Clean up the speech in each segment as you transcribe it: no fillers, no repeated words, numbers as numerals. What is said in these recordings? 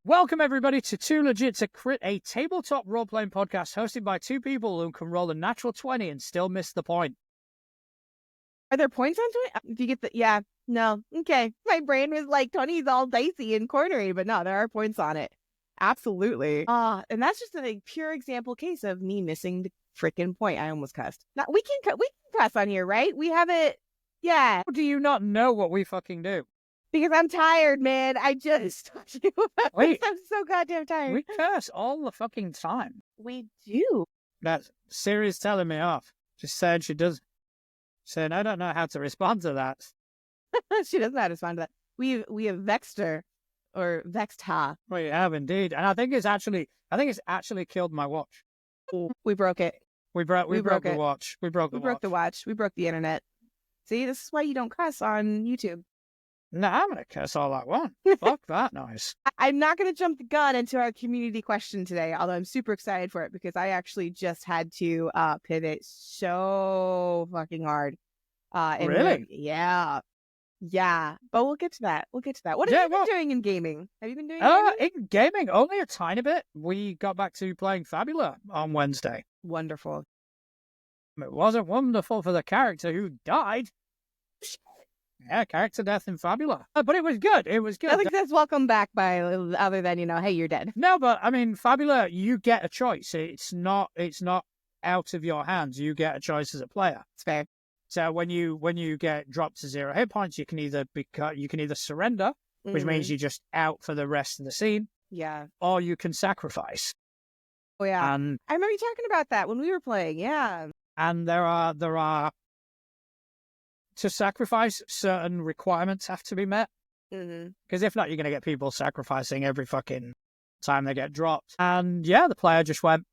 Welcome, everybody, to Too Legit to Crit, a tabletop role-playing podcast hosted by two people who can roll a natural 20 and still miss the point. Are there points on 20? If you get the... Yeah. No. Okay. My brain was like, 20 is all dicey and cornery, but no, there are points on it. Absolutely. And that's just a pure example case of me missing the freaking point. I almost cussed. Now, we can cuss on here, right? We have it... Yeah. How do you not know what we fucking do? Because I'm tired, man. I just talked to you about Wait. this. I'm so goddamn tired. We curse all the fucking time. We do. That Siri's telling me off. Just saying she does. Saying I don't know how to respond to that. She doesn't know how to respond to that. We have vexed her. Or vexed her. We have indeed. And I think it's actually killed my watch. We broke it. We broke the it. watch. We broke the watch. We broke the internet. See, this is why you don't cuss on YouTube. No, I'm going to curse all I want. Fuck that noise. I'm not going to jump the gun into our community question today, although I'm super excited for it because I actually just had to pivot so fucking hard. Really? Yeah. But we'll get to that. What have you been doing in gaming? Have you been doing gaming? In gaming, only a tiny bit. We got back to playing Fabula on Wednesday. Wonderful. It wasn't wonderful for the character who died. Yeah, character death in Fabula. But it was good. Nothing says welcome back by other than, hey, you're dead. No, but I mean, Fabula, you get a choice. It's not out of your hands. You get a choice as a player. It's fair. So when you get dropped to 0 hit points, you can either surrender, which means you're just out for the rest of the scene. Yeah. Or you can sacrifice. Oh yeah. And I remember you talking about that when we were playing. Yeah. And there are to sacrifice, certain requirements have to be met. Because if not, you're going to get people sacrificing every fucking time they get dropped. And yeah, the player just went,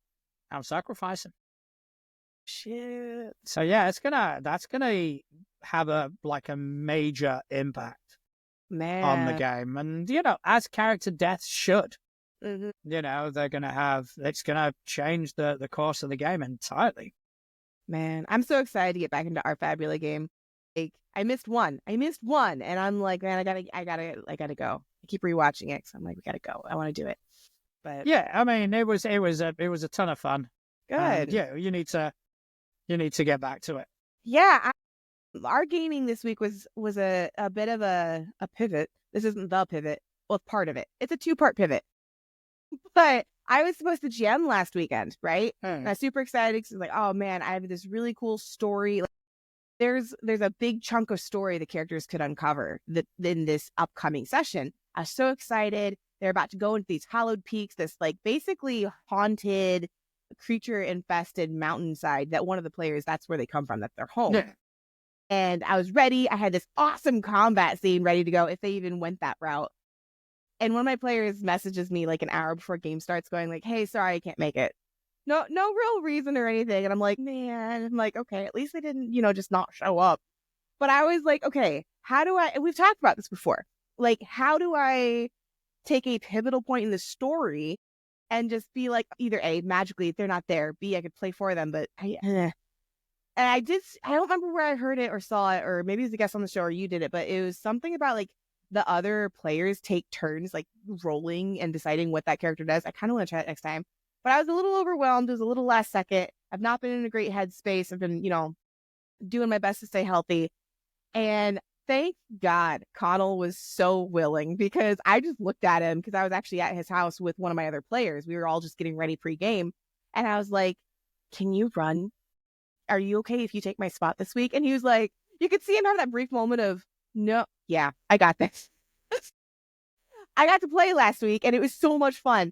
I'm sacrificing. Shit. So yeah, that's gonna have a major impact, man, on the game. And as character deaths should. Mm-hmm. It's gonna change the course of the game entirely. Man, I'm so excited to get back into our Fabula game. Like, I missed one, and I'm like, man, I gotta go. I keep rewatching it, so I'm like, we gotta go. I want to do it. But yeah, I mean, it was a ton of fun. Good. And yeah, you need to get back to it. Yeah, our gaming this week was a bit of a pivot. This isn't the pivot. Well, part of it. It's a 2-part pivot. But I was supposed to GM last weekend, right? And I was super excited because like, oh man, I have this really cool story. Like, there's a big chunk of story the characters could uncover in this upcoming session. I was so excited. They're about to go into these hallowed peaks, this like basically haunted, creature-infested mountainside that one of the players, that's where they come from, that's their home. Yeah. And I was ready. I had this awesome combat scene ready to go if they even went that route. And one of my players messages me like an hour before game starts going like, hey, sorry, I can't make it. No real reason or anything. And I'm like, man, okay, at least they didn't, just not show up. But I was like, okay, we've talked about this before. Like, how do I take a pivotal point in the story and just be like, either A, magically, if they're not there, B, I could play for them, but and I don't remember where I heard it or saw it, or maybe it was a guest on the show or you did it, but it was something about like the other players take turns like rolling and deciding what that character does. I kind of want to try it next time, but I was a little overwhelmed. It was a little last second. I've not been in a great headspace. I've been, doing my best to stay healthy. And thank God Connell was so willing, because I just looked at him because I was actually at his house with one of my other players. We were all just getting ready pre-game. And I was like, can you run? Are you okay if you take my spot this week? And he was like, you could see him have that brief moment of, no, yeah, I got this. I got to play last week and it was so much fun.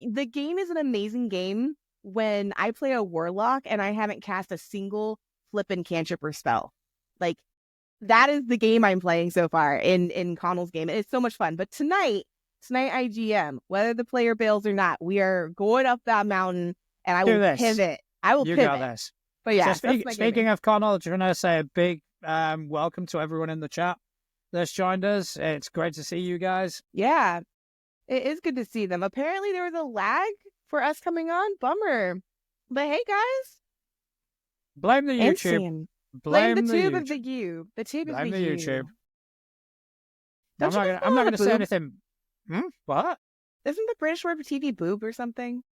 The game is an amazing game when I play a warlock and I haven't cast a single flippin' cantrip or spell. Like, that is the game I'm playing so far in Connell's game. It's so much fun. But tonight I GM, whether the player bails or not, we are going up that mountain and I will pivot. You got this. But yeah, so speaking of Connell, do you want to say a big welcome to everyone in the chat that's joined us? It's great to see you guys. Yeah, it is good to see them. Apparently there was a lag for us coming on. Bummer. But hey, guys. Blame the YouTube. Blame the tube of the U. The tube of the U. YouTube. I'm not going to say anything. What? Isn't the British word for TV boob or something?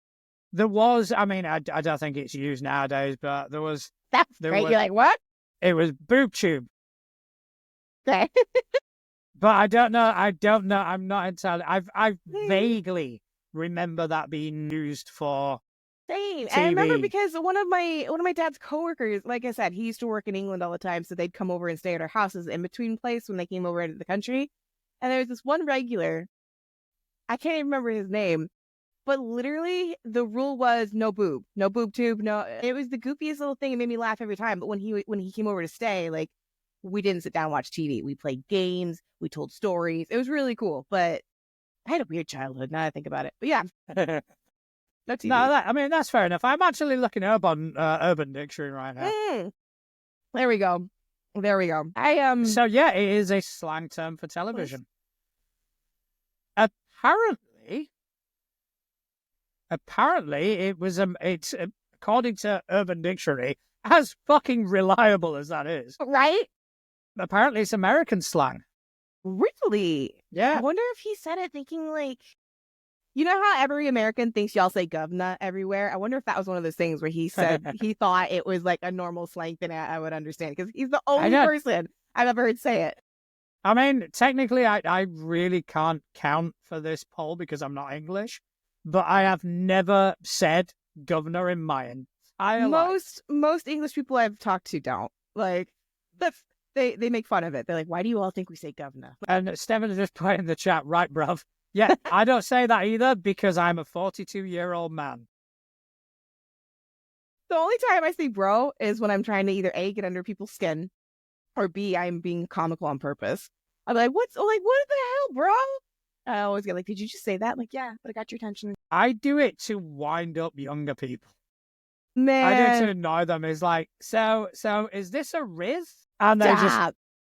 There was, I mean, I don't think it's used nowadays, but there was. That's great. You're like, what? It was boob tube. Okay. But I don't know. I'm not entirely. I vaguely remember that being used for Same. TV. And I remember because one of my dad's coworkers, like I said, he used to work in England all the time, so they'd come over and stay at our houses in between place when they came over into the country. And there was this one regular, I can't even remember his name, but literally the rule was no boob tube, no. It was the goofiest little thing. It made me laugh every time. But when he came over to stay, like, we didn't sit down and watch TV. We played games. We told stories. It was really cool. But I had a weird childhood now that I think about it. But yeah. No TV. No, I mean, that's fair enough. I'm actually looking up on Urban Dictionary right now. There we go. So yeah, it is a slang term for television. Apparently, it was it's according to Urban Dictionary, as fucking reliable as that is, right? Apparently, it's American slang. Really? Yeah. I wonder if he said it thinking like, you know how every American thinks y'all say govna everywhere? I wonder if that was one of those things where he said he thought it was like a normal slang thing I would understand, because he's the only person I've ever heard say it. I mean, technically, I really can't count for this poll because I'm not English, but I have never said governor in my entire life. Most English people I've talked to don't. Like, they make fun of it. They're like, why do you all think we say governor? And Stephen is just put in the chat, right, bruv? Yeah, I don't say that either because I'm a 42-year-old man. The only time I say bro is when I'm trying to either A, get under people's skin, or B, I'm being comical on purpose. I'm like, what the hell, bro? I always get like, did you just say that? I'm like, yeah, but I got your attention. I do it to wind up younger people. Man. I do it to annoy them. It's like, so is this a Riz? And they just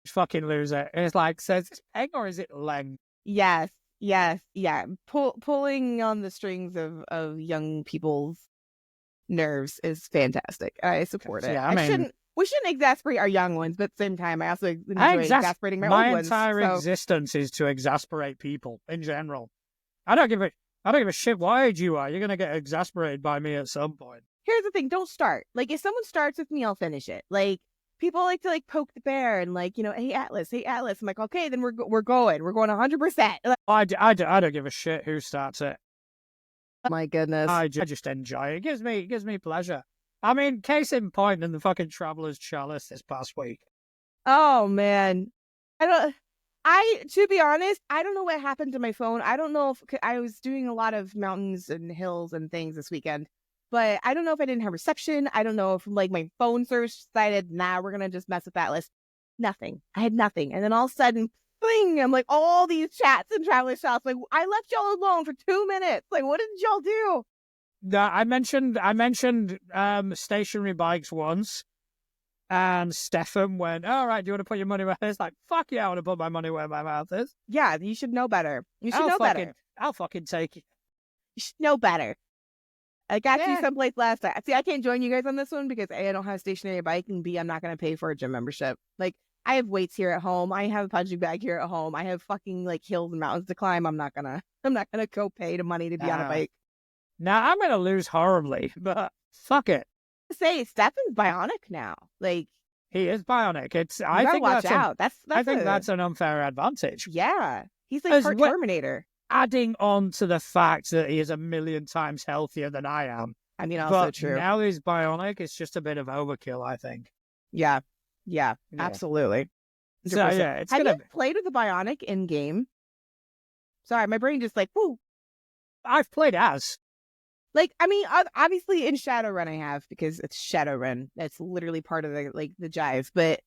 fucking lose it. And it's like, so is this Peg or is it Leng? Yes. Yeah. Pulling on the strings of young people's nerves is fantastic. I support it. Yeah, I mean, we shouldn't exasperate our young ones, but at the same time, I also enjoy exasperating my old ones. My entire existence is to exasperate people in general. I don't give a shit what age you are. You're gonna get exasperated by me at some point. Here's the thing: don't start. Like, if someone starts with me, I'll finish it. Like, people like to like poke the bear and like, you know, hey Atlas. I'm like, okay, then we're going 100%. I don't give a shit who starts it. My goodness, I just enjoy it. It gives me pleasure. I mean, case in point, in the fucking Traveler's Chalice this past week. Oh man, to be honest, I don't know what happened to my phone. I don't know if I was doing a lot of mountains and hills and things this weekend, but I don't know if I didn't have reception. I don't know if like my phone service decided, nah, we're going to just mess with that list. Nothing. I had nothing. And then all of a sudden, bling, I'm like, all these chats and Traveler's Chalice. Like, I left y'all alone for 2 minutes. Like, what did y'all do? I mentioned stationary bikes once. And Stefan went, all right, do you want to put your money where it's like, fuck yeah, I want to put my money where my mouth is. Yeah, you should know better. Better. I'll fucking take it. You should know better. I got you someplace last time. See, I can't join you guys on this one because A, I don't have a stationary bike, and B, I'm not going to pay for a gym membership. Like, I have weights here at home. I have a punching bag here at home. I have fucking like hills and mountains to climb. I'm not gonna go pay the money to be on a bike. Now I'm gonna lose horribly, but fuck it. Say Stefan's bionic now. Like, he is bionic. I think watch out. I think that's an unfair advantage. Yeah, he's like part Terminator. Adding on to the fact that he is a million times healthier than I am. I mean, also true. Now he's bionic. It's just a bit of overkill, I think. Yeah, absolutely. 100%. So yeah, have you played with the bionic in game? Sorry, my brain just like whoo. I've played as. Like, I mean, obviously in Shadowrun I have, because it's Shadowrun. That's literally part of the jive. But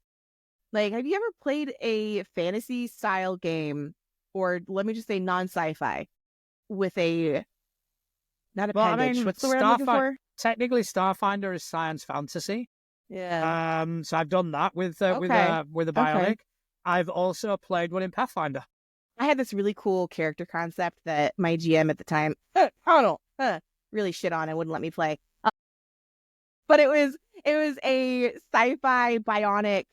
like, have you ever played a fantasy style game, or let me just say non-sci-fi, with not appendage? I mean, what's the word I'm looking for? Technically, Starfinder is science fantasy. Yeah. So I've done that with a bionic. Okay. I've also played one in Pathfinder. I had this really cool character concept that my GM at the time, really shit on and wouldn't let me play. But it was a sci-fi bionic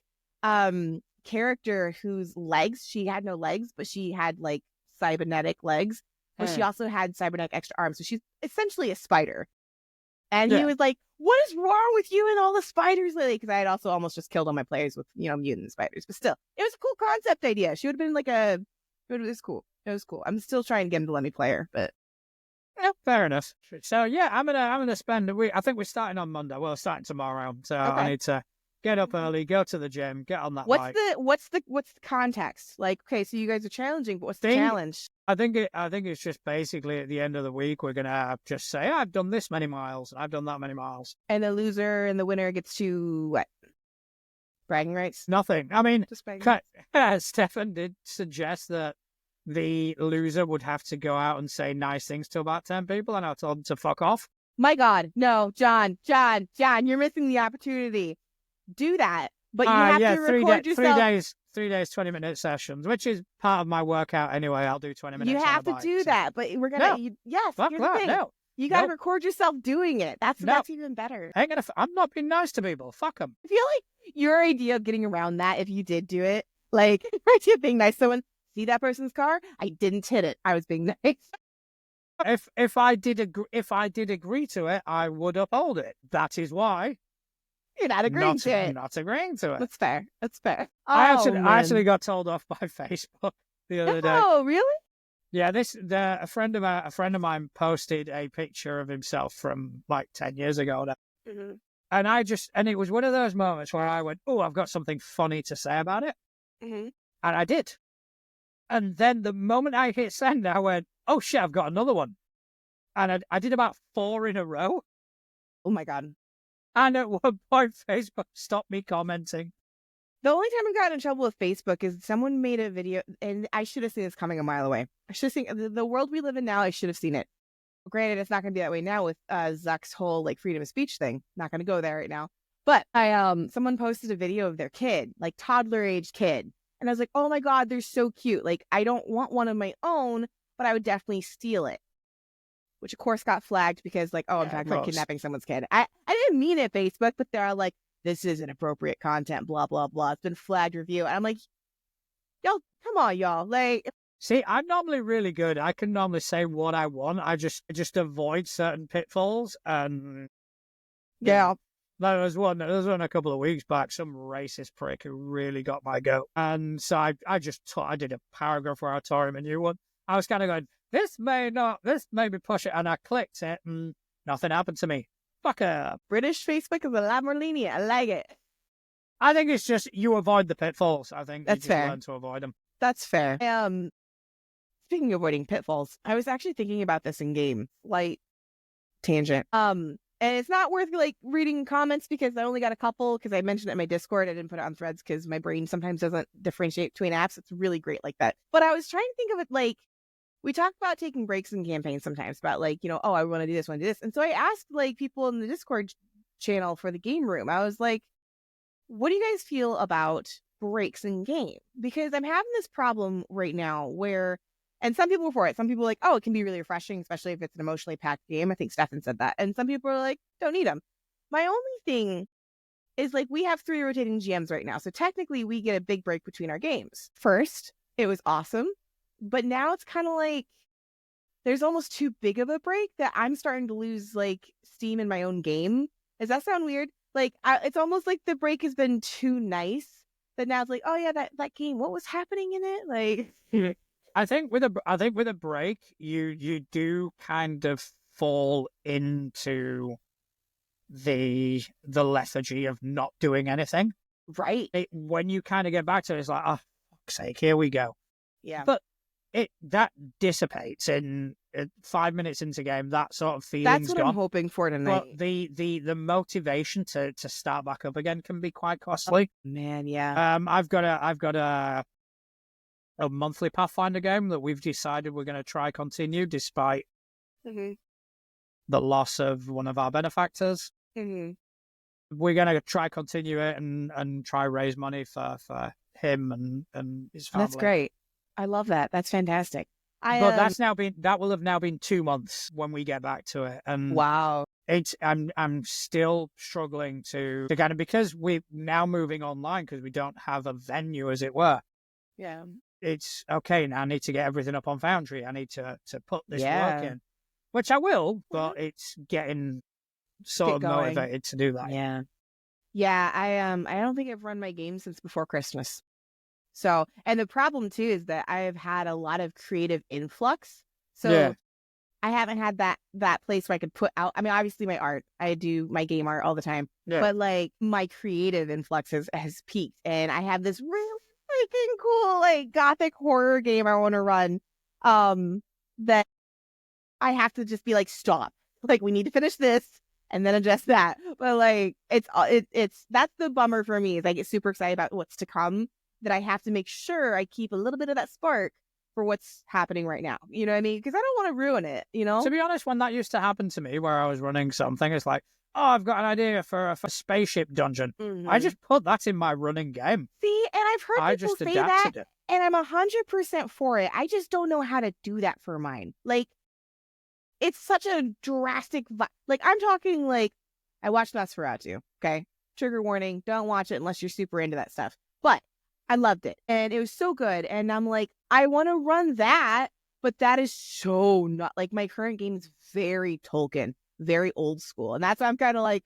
character whose legs, she had no legs, but she had like cybernetic legs, but she also had cybernetic extra arms. So she's essentially a spider. And he was like, what is wrong with you and all the spiders lately? Because I had also almost just killed all my players with, mutant spiders. But still, it was a cool concept idea. She would have been like it was cool. It was cool. I'm still trying to get him to let me play her, but. Yeah, fair enough. So yeah, I'm gonna spend a week. I think we're starting on Monday. Well, starting tomorrow. So I need to get up early, go to the gym, get on that bike. What's the context? Like, okay, so you guys are challenging, but what's the challenge? I think it's just basically at the end of the week we're gonna just say I've done this many miles, I've done that many miles, and the loser and the winner gets to what? Bragging rights? Nothing. I mean, just bragging Stefan did suggest that the loser would have to go out and say nice things to about 10 people, and I told him to fuck off. My God, no, John, you're missing the opportunity. Do that, but you have to record yourself. 3 days, 20-minute sessions, which is part of my workout anyway. I'll do 20 minutes. You have to do that, but we're gonna. Fuck that. No, you gotta record yourself doing it. That's even better. I'm not being nice to people. Fuck them. I feel like your idea of getting around that, if you did do it, like your idea of being nice to someone, see that person's car, I didn't hit it. I was being nice. If I did agree to it, I would uphold it. That is why. You're not agreeing to it. Not agreeing to it. That's fair. I actually got told off by Facebook the other day. Oh, really? Yeah, a friend of mine posted a picture of himself from like 10 years ago now. Mm-hmm. And it was one of those moments where I went, oh, I've got something funny to say about it. Mm-hmm. And I did. And then the moment I hit send, I went, oh shit, I've got another one. And I did about 4 in a row. Oh my God. And at one point, Facebook stopped me commenting. The only time I got in trouble with Facebook is someone made a video, and I should have seen this coming a mile away. I should have seen the world we live in now. I should have seen it. Granted, it's not going to be that way now with Zuck's whole like freedom of speech thing. Not going to go there right now. But someone posted a video of their kid, like toddler age kid, and I was like, oh my God, they're so cute. Like I don't want one of my own, but I would definitely steal it. Which of course got flagged because like, I'm talking about kidnapping someone's kid. I didn't mean it, Facebook, but they're like, this is inappropriate content, blah, blah, blah. It's been flagged review. And I'm like, y'all, come on, y'all. Like, see, I'm normally really good. I can normally say what I want. I just avoid certain pitfalls. And yeah. There was one a couple of weeks back, some racist prick who really got my goat. And so I did a paragraph where I tore him a new one. I was kind of going, this may be push it. And I clicked it and nothing happened to me. Fuck up. British Facebook is a lot more lenient. I like it. I think it's just you avoid the pitfalls. I think that's you just fair. Learn to avoid them. That's fair. Speaking of avoiding pitfalls, I was actually thinking about this in game. Light tangent. And it's not worth like reading comments because I only got a couple because I mentioned it in my Discord. I didn't put it on threads because my brain sometimes doesn't differentiate between apps. It's really great like that. But I was trying to think of it like, we talk about taking breaks in campaigns sometimes about like, I want to do this, And so I asked like people in the Discord channel for the game room. I was like, what do you guys feel about breaks in game? Because I'm having this problem right now where, and some people are for it. Some people are like, oh, it can be really refreshing, especially if it's an emotionally packed game. I think Stefan said that. And some people are like, don't need them. My only thing is like, we have 3 rotating GMs right now. So technically we get a big break between our games. First, it was awesome. But now it's kind of like there's almost too big of a break that I'm starting to lose like steam in my own game. Does that sound weird? Like it's almost like the break has been too nice that now it's like, oh yeah, that game, what was happening in it? Like, I think with a break, you do kind of fall into the lethargy of not doing anything. Right. When you kind of get back to it, it's like, oh, fuck's sake, here we go. Yeah. But that dissipates in 5 minutes into game. That sort of feeling's That's what gone. I'm hoping for tonight. But the motivation to start back up again can be quite costly. Oh, man, yeah. I've got a monthly Pathfinder game that we've decided we're going to try continue despite the loss of one of our benefactors. Mm-hmm. We're going to try continue it and try raise money for him and his family. That's great. I love that. That's fantastic. But that will have now been 2 months when we get back to it. And wow. I'm still struggling to kind of, because we're now moving online because we don't have a venue, as it were. Yeah. it's okay now. I need to get everything up on Foundry. I need to put this work in, which I will, but it's getting sort of motivated to do that. Yeah. I don't think I've run my game since before Christmas. So, and the problem too is that I have had a lot of creative influx. So I haven't had that place where I could put out. I mean, obviously my art, I do my game art all the time, but like my creative influx has peaked, and I have this really freaking cool like gothic horror game I want to run. That I have to just be like, stop. Like, we need to finish this and then adjust that. But like, it's that's the bummer for me. Is I get super excited about what's to come, that I have to make sure I keep a little bit of that spark for what's happening right now. You know what I mean? Because I don't want to ruin it, you know? To be honest, when that used to happen to me, where I was running something, it's like, oh, I've got an idea for a spaceship dungeon. I just put that in my running game. See, and I've heard people say that, and I'm 100% for it. I just don't know how to do that for mine. Like, it's such a drastic, like, I'm talking like, I watched Nosferatu, okay? Trigger warning, don't watch it unless you're super into that stuff. But I loved it, and it was so good, and I'm like, I want to run that, but that is so not, like, my current game is very Tolkien, very old school, and that's why I'm kind of like,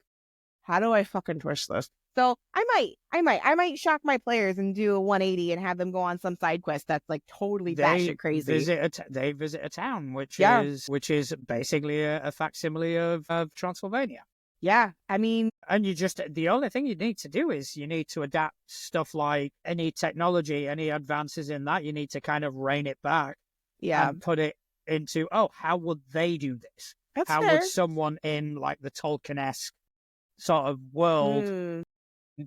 how do I fucking twist this? So I might shock my players and do a 180 and have them go on some side quest that's like totally batshit crazy. They visit a town, which is basically a facsimile of Transylvania. Yeah, I mean... And the only thing you need to do is you need to adapt stuff like any technology, any advances in that, you need to kind of rein it back. Yeah. And put it into, how would they do this? That's how fair. would someone in like the Tolkien-esque sort of world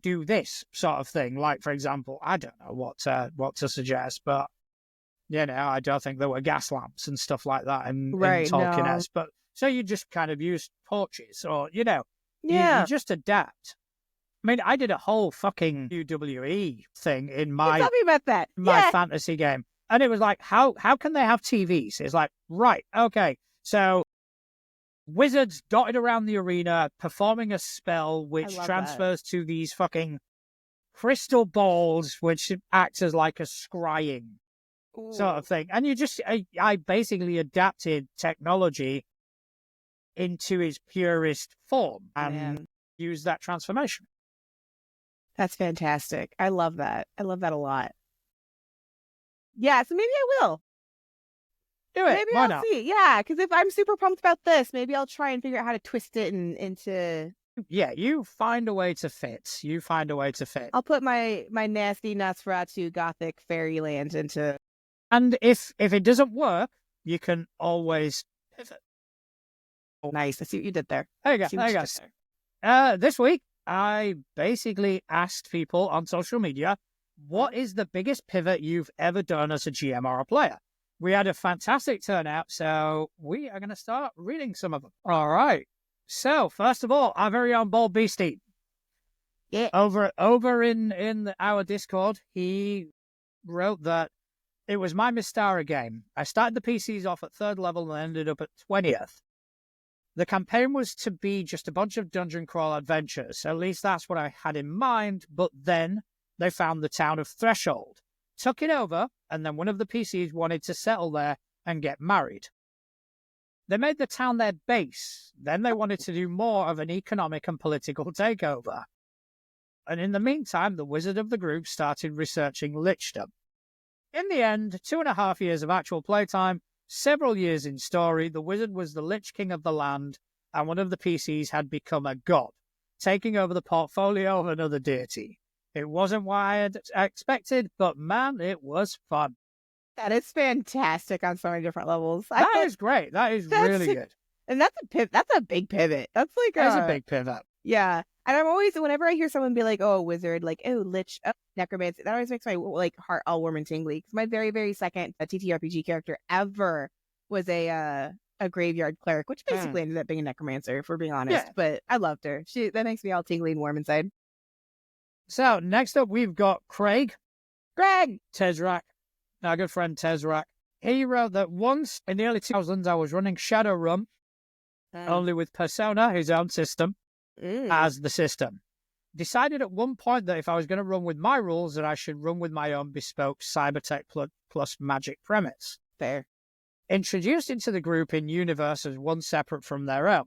do this sort of thing? Like, for example, I don't know what to suggest, but, I don't think there were gas lamps and stuff like that in Tolkien-esque. But so you just kind of use torches or, you just adapt. I mean, I did a whole fucking WWE thing in my fantasy game. And it was like, how can they have TVs? It's like, right, okay. So wizards dotted around the arena performing a spell which transfers to these fucking crystal balls, which acts as like a scrying sort of thing. And I basically adapted technology into its purest form and used that transformation. That's fantastic. I love that. I love that a lot. Yeah, so maybe I will. Do it. Maybe Why I'll not? see. Yeah, because if I'm super pumped about this, maybe I'll try and figure out how to twist it into... Yeah, you find a way to fit. I'll put my nasty Nosferatu gothic fairyland into... And if it doesn't work, you can always pivot. Nice. I see what you did there. There you go. This week, I basically asked people on social media, what is the biggest pivot you've ever done as a GM or a player? We had a fantastic turnout, so we are going to start reading some of them. All right. So, first of all, our very own Bald Beastie. Yeah. Over in our Discord, he wrote that it was my Mystara game. I started the PCs off at 3rd level and ended up at 20th. The campaign was to be just a bunch of dungeon crawl adventures. At least that's what I had in mind, but then they found the town of Threshold, took it over, and then one of the PCs wanted to settle there and get married. They made the town their base. Then they wanted to do more of an economic and political takeover. And in the meantime, the wizard of the group started researching lichdom. In the end, 2.5 years of actual playtime, several years in story, the wizard was the Lich King of the land, and one of the PCs had become a god, taking over the portfolio of another deity. It wasn't what I had expected, but man, it was fun. That is fantastic on so many different levels. That is great. That is really good. And that's a pivot. That's a big pivot. That's like a big pivot. Yeah. And I'm always, whenever I hear someone be like, oh, wizard, like, oh, lich, oh, necromancy, that always makes my like heart all warm and tingly. Because my very, very second TTRPG character ever was a graveyard cleric, which basically ended up being a necromancer, if we're being honest. Yeah. But I loved her. That makes me all tingly and warm inside. So next up, we've got Greg Tezrak, our good friend Tezrak. He wrote that once in the early 2000s, I was running Shadowrun, only with Persona, his own system, as the system. Decided at one point that if I was going to run with my rules, that I should run with my own bespoke Cybertech plus Magic premise. Fair. Introduced into the group in universe as one separate from their own.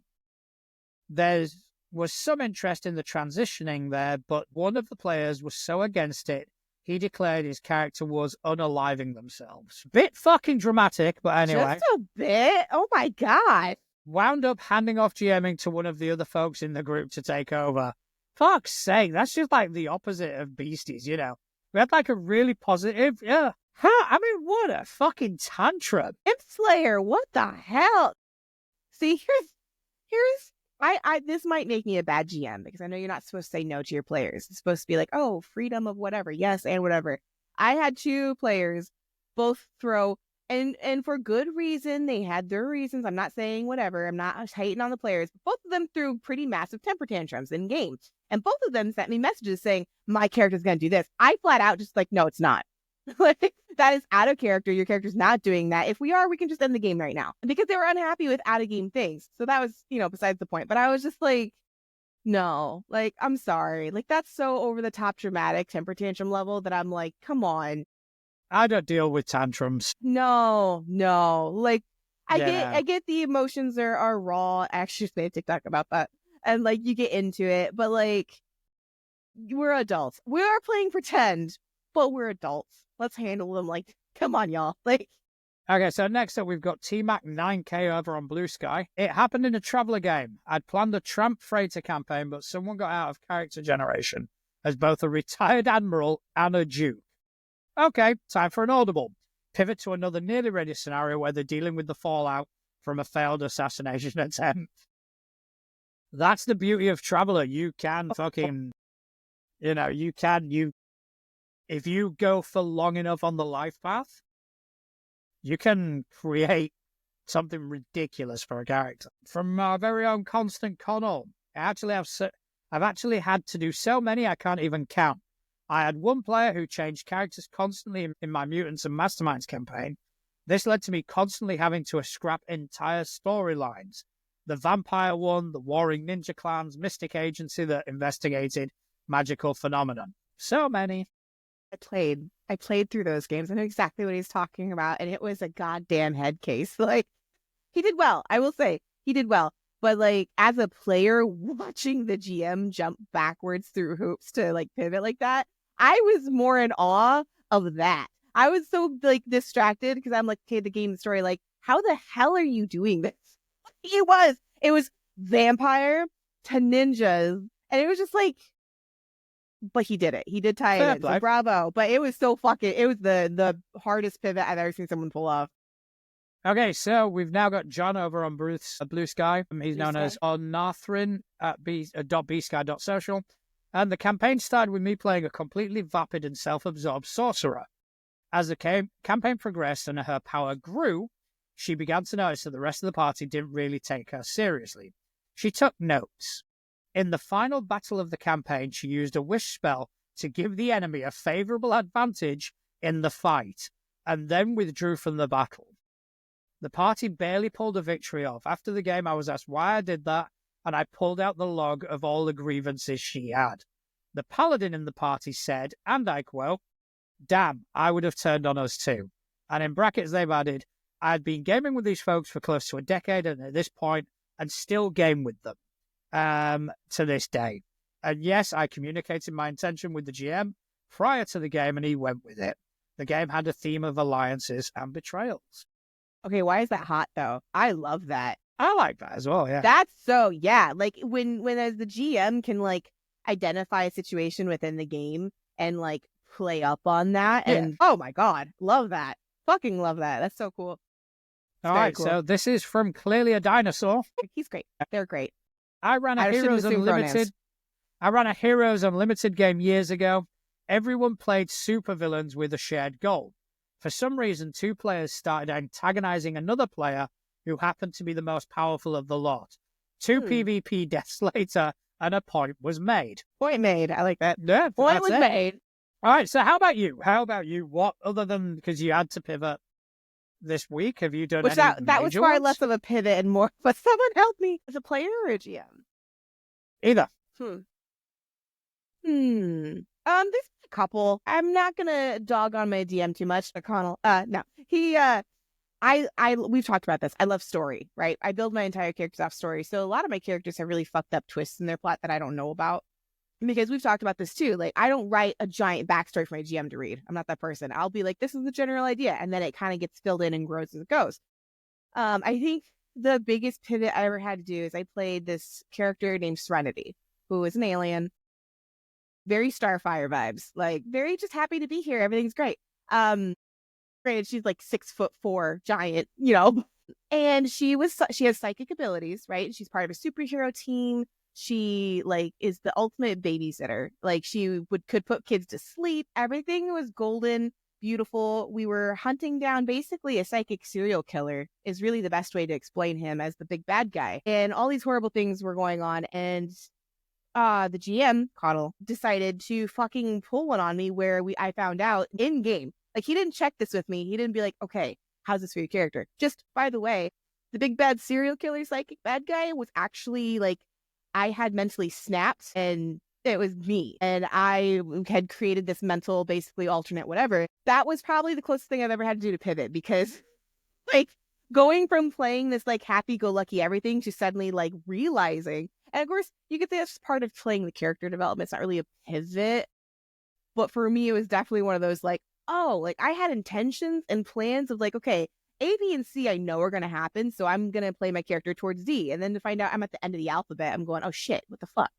There was some interest in the transitioning there, but one of the players was so against it, he declared his character was unaliving themselves. Bit fucking dramatic, but anyway. Just a bit? Oh my God. Wound up handing off GMing to one of the other folks in the group to take over. Fuck's sake, that's just like the opposite of Beasties, you know. We had like a really positive, yeah. I mean, what a fucking tantrum. Imp Slayer, what the hell? See, this might make me a bad GM because I know you're not supposed to say no to your players. It's supposed to be like, oh, freedom of whatever. Yes, and whatever. I had 2 players both throw, and for good reason. They had their reasons. I'm not saying whatever. I'm not hating on the players. But both of them threw pretty massive temper tantrums in game. And both of them sent me messages saying, my character's going to do this. I flat out just like, no, it's not. Like, that is out of character. Your character's not doing that. If we are, we can just end the game right now. Because they were unhappy with out of game things. So that was, besides the point. But I was just like, no, like, I'm sorry. Like, that's so over the top dramatic temper tantrum level that I'm like, come on. I don't deal with tantrums. No. Like, I get the emotions are raw. I actually just made a TikTok about that. And like, you get into it. But like, we're adults. We are playing pretend, but we're adults. Let's handle them like, come on, y'all. Like, okay, so next up, we've got T-Mac 9K over on Blue Sky. It happened in a Traveller game. I'd planned a Tramp Freighter campaign, but someone got out of character generation as both a retired admiral and a duke. Okay, time for an audible. Pivot to another nearly ready scenario where they're dealing with the fallout from a failed assassination attempt. That's the beauty of Traveller. You can fucking, if you go for long enough on the life path, you can create something ridiculous for a character. From our very own Constant Connell, I've actually had to do so many I can't even count. I had one player who changed characters constantly in my Mutants and Masterminds campaign. This led to me constantly having to scrap entire storylines. The vampire one, the warring ninja clans, Mystic Agency that investigated magical phenomenon. So many. I played through those games. I know exactly what he's talking about, and it was a goddamn head case. Like, he did well. I will say he did well. But like, as a player, watching the GM jump backwards through hoops to like pivot like that, I was more in awe of that. I was so like distracted because I'm like, okay, the game, the story, like, how the hell are you doing this? It was vampire to ninjas, and it was just like, but he did it. He did tie it in. So bravo. But it was so it was the hardest pivot I've ever seen someone pull off. Okay, so we've now got John over on Blue Sky. He's known as Onathrin at .bsky.social. And the campaign started with me playing a completely vapid and self-absorbed sorcerer. As the campaign progressed and her power grew, she began to notice that the rest of the party didn't really take her seriously. She took notes. In the final battle of the campaign, she used a wish spell to give the enemy a favorable advantage in the fight, and then withdrew from the battle. The party barely pulled a victory off. After the game, I was asked why I did that, and I pulled out the log of all the grievances she had. The paladin in the party said, and I quote, "Damn, I would have turned on us too." And in brackets, they've added, "I had been gaming with these folks for close to a decade, and at this point, and still game with them to this day. And yes, I communicated my intention with the GM prior to the game, and he went with it. The game had a theme of alliances and betrayals." Okay, why is that hot though? I love that. I like that as well, yeah. That's so, yeah. Like when as the GM can like identify a situation within the game and like play up on that. And oh my God, love that. Fucking love that. That's so cool. All right, cool. So this is from Clearly a Dinosaur. He's great. They're great. I ran a Heroes Unlimited game years ago. Everyone played supervillains with a shared goal. For some reason, 2 players started antagonizing another player who happened to be the most powerful of the lot. 2 PvP deaths later, and a point was made. Point made. I like that. Yeah, point was made. All right, so how about you? What, other than because you had to pivot this week, have you done that was far less of a pivot and more, but someone help me. As a player or a GM? Either. There's a couple. I'm not gonna dog on my DM too much. O'Connell. No. We've talked about this. I love story, right? I build my entire characters off story. So a lot of my characters have really fucked up twists in their plot that I don't know about. Because we've talked about this too. Like, I don't write a giant backstory for my GM to read. I'm not that person. I'll be like, this is the general idea. And then it kind of gets filled in and grows as it goes. I think the biggest pivot I ever had to do is I played this character named Serenity, who is an alien. Very Starfire vibes. Like, very just happy to be here. Everything's great. Granted, she's like 6'4" giant, and she has psychic abilities, right? She's part of a superhero team. She like is the ultimate babysitter. Like she could put kids to sleep. Everything was golden, beautiful. We were hunting down basically a psychic serial killer is really the best way to explain him as the big bad guy. And all these horrible things were going on. And the GM, Connell, decided to fucking pull one on me where I found out in game. Like, he didn't check this with me. He didn't be like, okay, how's this for your character? Just, by the way, the big bad serial killer psychic bad guy was actually, like, I had mentally snapped, and it was me. And I had created this mental, basically, alternate whatever. That was probably the closest thing I've ever had to do to pivot, because, like, going from playing this, like, happy-go-lucky everything to suddenly, like, realizing. And, of course, you get this part of playing the character development. It's not really a pivot. But for me, it was definitely one of those, like, oh, like I had intentions and plans of like, okay, A, B, and C I know are going to happen. So I'm going to play my character towards D. And then to find out I'm at the end of the alphabet, I'm going, oh shit, what the fuck?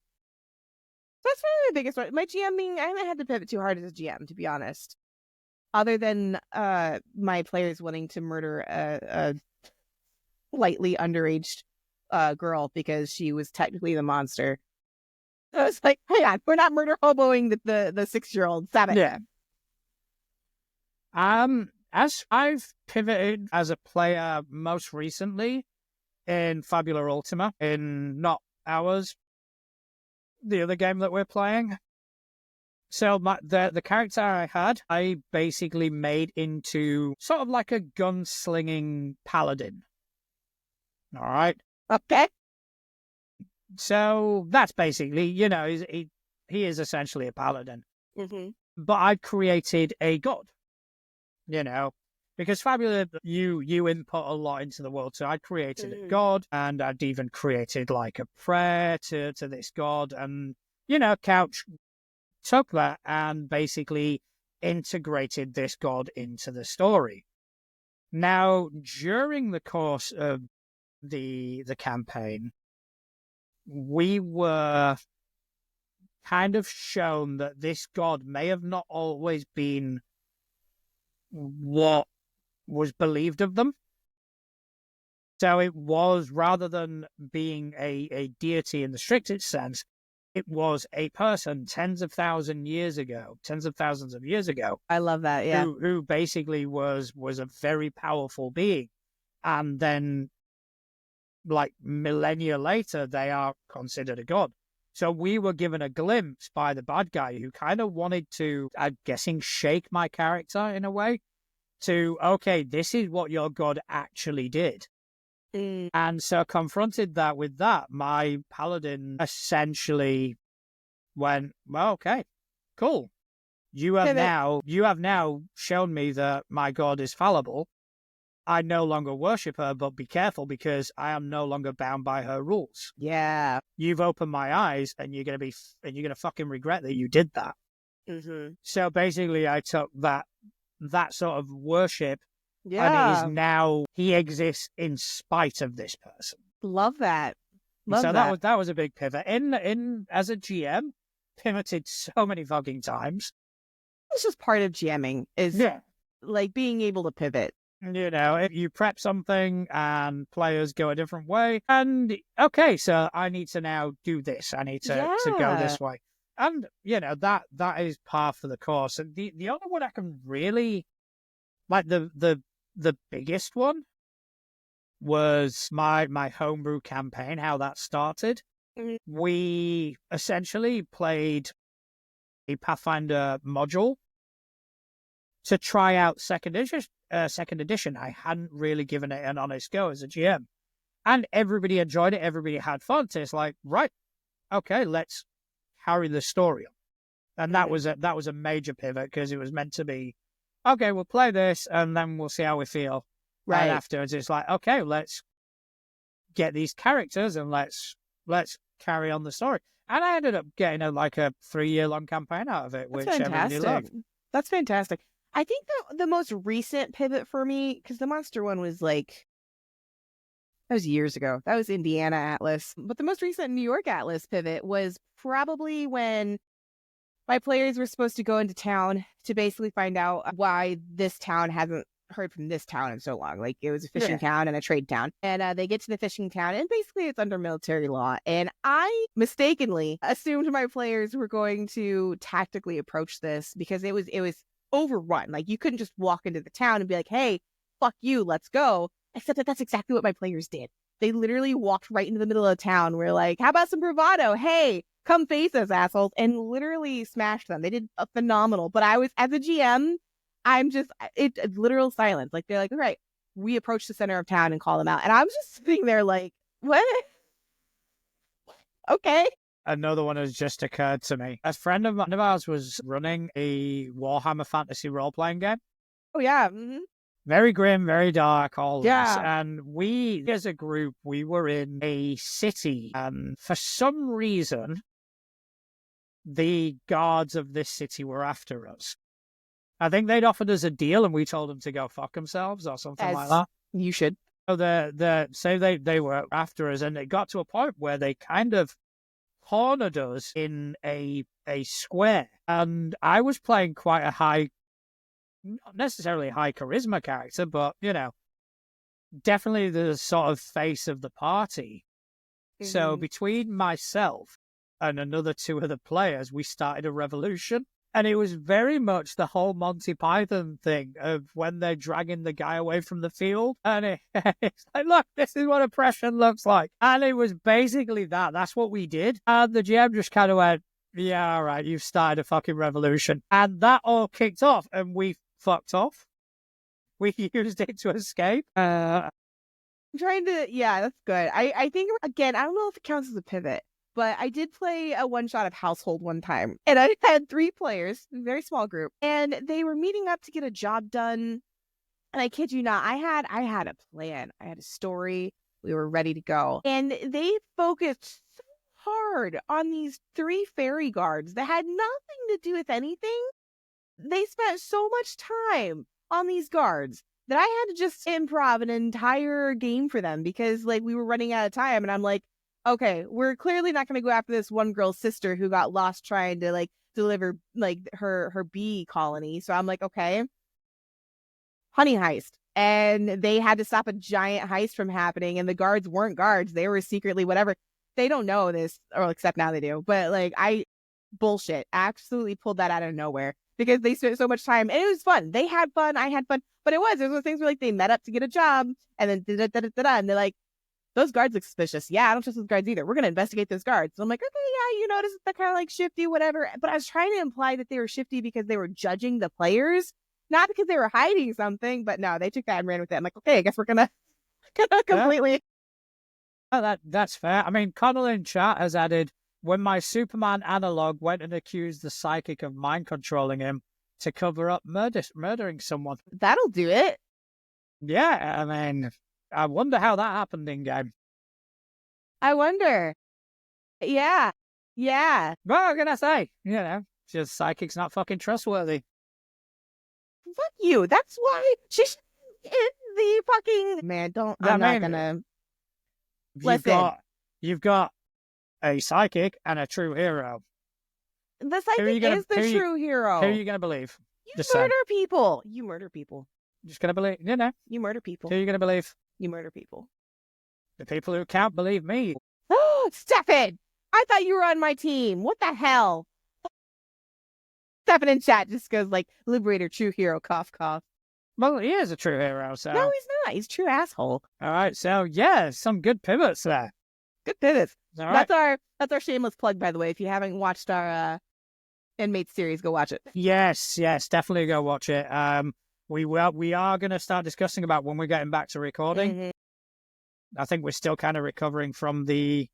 So that's really the biggest one. My GMing, I haven't had to pivot too hard as a GM, to be honest. Other than my players wanting to murder a lightly underaged girl because she was technically the monster. So I was like, hang on, we're not murder hoboing the 6-year-old. Stop it. Yeah. As I've pivoted as a player most recently in Fabula Ultima, in not ours, the other game that we're playing. So the character I had, I basically made into sort of like a gunslinging paladin. All right. Okay. So that's basically, he is essentially a paladin. Mm-hmm. But I created a god. Because Fabula, you input a lot into the world. So I created a god, and I'd even created like a prayer to this god, and Couch took that and basically integrated this god into the story. Now, during the course of the campaign, we were kind of shown that this god may have not always been what was believed of them. So it was, rather than being a deity in the strictest sense, it was a person tens of thousands of years ago. I love that, yeah. Who basically was a very powerful being. And then, like, millennia later, they are considered a god. So we were given a glimpse by the bad guy who kind of wanted to, I'm guessing, shake my character in a way to, okay, this is what your god actually did. And so confronted that with that, my paladin essentially went, well, okay, cool. You have now shown me that my god is fallible. I no longer worship her, but be careful because I am no longer bound by her rules. Yeah. You've opened my eyes, and you're gonna fucking regret that you did that. Mm-hmm. So basically, I took that sort of worship, and he exists in spite of this person. Love that. That was a big pivot. In as a GM, pivoted so many fucking times. It's just part of GMing is like being able to pivot. If you prep something and players go a different way, and okay, so I need to now do this. I need to go this way. And, that is par for the course. And the other one I can really, like, the biggest one was my homebrew campaign, how that started. Mm-hmm. We essentially played a Pathfinder module to try out second edition. I hadn't really given it an honest go as a GM. And everybody enjoyed it. Everybody had fun. So it's like, right, okay, let's carry the story on. And that was a major pivot because it was meant to be, okay, we'll play this and then we'll see how we feel. Right. And afterwards, it's like, okay, let's get these characters and let's carry on the story. And I ended up getting a 3-year-long campaign out of it, which I really loved. That's fantastic. I think the most recent pivot for me, because the Monster one was that was years ago. That was Indiana Atlas. But the most recent New York Atlas pivot was probably when my players were supposed to go into town to basically find out why this town hasn't heard from this town in so long. It was a fishing town and a trade town. And they get to the fishing town, and basically it's under military law. And I mistakenly assumed my players were going to tactically approach this because it was overrun. You couldn't just walk into the town and be like, hey, fuck you, let's go. Except that's exactly what my players did. They literally walked right into the middle of town. We're like, how about some bravado? Hey, come face us, assholes. And literally smashed them. They did a phenomenal. But I was, as a GM, it's literal silence. They're like, all right, we approach the center of town and call them out. And I was just sitting there like, what? Okay. Another one has just occurred to me. A friend of ours was running a Warhammer Fantasy role-playing game. Oh, yeah. Mm-hmm. Very grim, very dark, all this. And we, as a group, we were in a city. And for some reason, the guards of this city were after us. I think they'd offered us a deal and we told them to go fuck themselves or something like that. You should. So they were after us, and it got to a point where they kind of cornered us in a square. And I was playing quite a high, not necessarily high charisma character, but, definitely the sort of face of the party. Mm-hmm. So between myself and another 2 other players, we started a revolution. And it was very much the whole Monty Python thing of when they're dragging the guy away from the field. And it's like, look, this is what oppression looks like. And it was basically that. That's what we did. And the GM just kind of went, yeah, all right, you've started a fucking revolution. And that all kicked off and we fucked off. We used it to escape. I'm trying to, that's good. I think, again, I don't know if it counts as a pivot. But I did play a one-shot of Household one time. And I had 3 players, a very small group. And they were meeting up to get a job done. And I kid you not, I had a plan. I had a story. We were ready to go. And they focused so hard on these 3 fairy guards that had nothing to do with anything. They spent so much time on these guards that I had to just improv an entire game for them because, we were running out of time. And I'm like, okay, we're clearly not going to go after this one girl's sister who got lost trying to deliver her bee colony. So I'm like, okay, honey heist. And they had to stop a giant heist from happening. And the guards weren't guards. They were secretly whatever. They don't know this, or except now they do. But I bullshit. Absolutely pulled that out of nowhere because they spent so much time. And it was fun. They had fun. I had fun. But it was those things where they met up to get a job and then and they're like, those guards look suspicious. Yeah, I don't trust those guards either. We're going to investigate those guards. So I'm like, okay, yeah, this is the kind of shifty, whatever. But I was trying to imply that they were shifty because they were judging the players, not because they were hiding something. But no, they took that and ran with it. I'm like, okay, I guess we're going to completely. Oh, that's fair. I mean, Connell in chat has added, when my Superman analog went and accused the psychic of mind controlling him to cover up murdering someone. That'll do it. Yeah, I mean, I wonder how that happened in game. I wonder. Yeah. What can I say? Just psychic's not fucking trustworthy. Fuck you. That's why she's in the fucking... Man, I'm not gonna... You've got a psychic and a true hero. The psychic is the true hero. Who are you going to believe? You murder people. You murder people. Just going to believe, You murder people. Who are you going to believe? You murder people. The people who can't believe me. Oh, Stefan! I thought you were on my team. What the hell? Stefan in chat just goes Liberator, true hero, cough, cough. Well, he is a true hero, so... No, he's not. He's a true asshole. All right, so, yeah, some good pivots there. Good pivots. All right. That's our shameless plug, by the way. If you haven't watched our Inmate series, go watch it. Yes, definitely go watch it. We are going to start discussing about when we're getting back to recording. Mm-hmm. I think we're still kind of recovering from the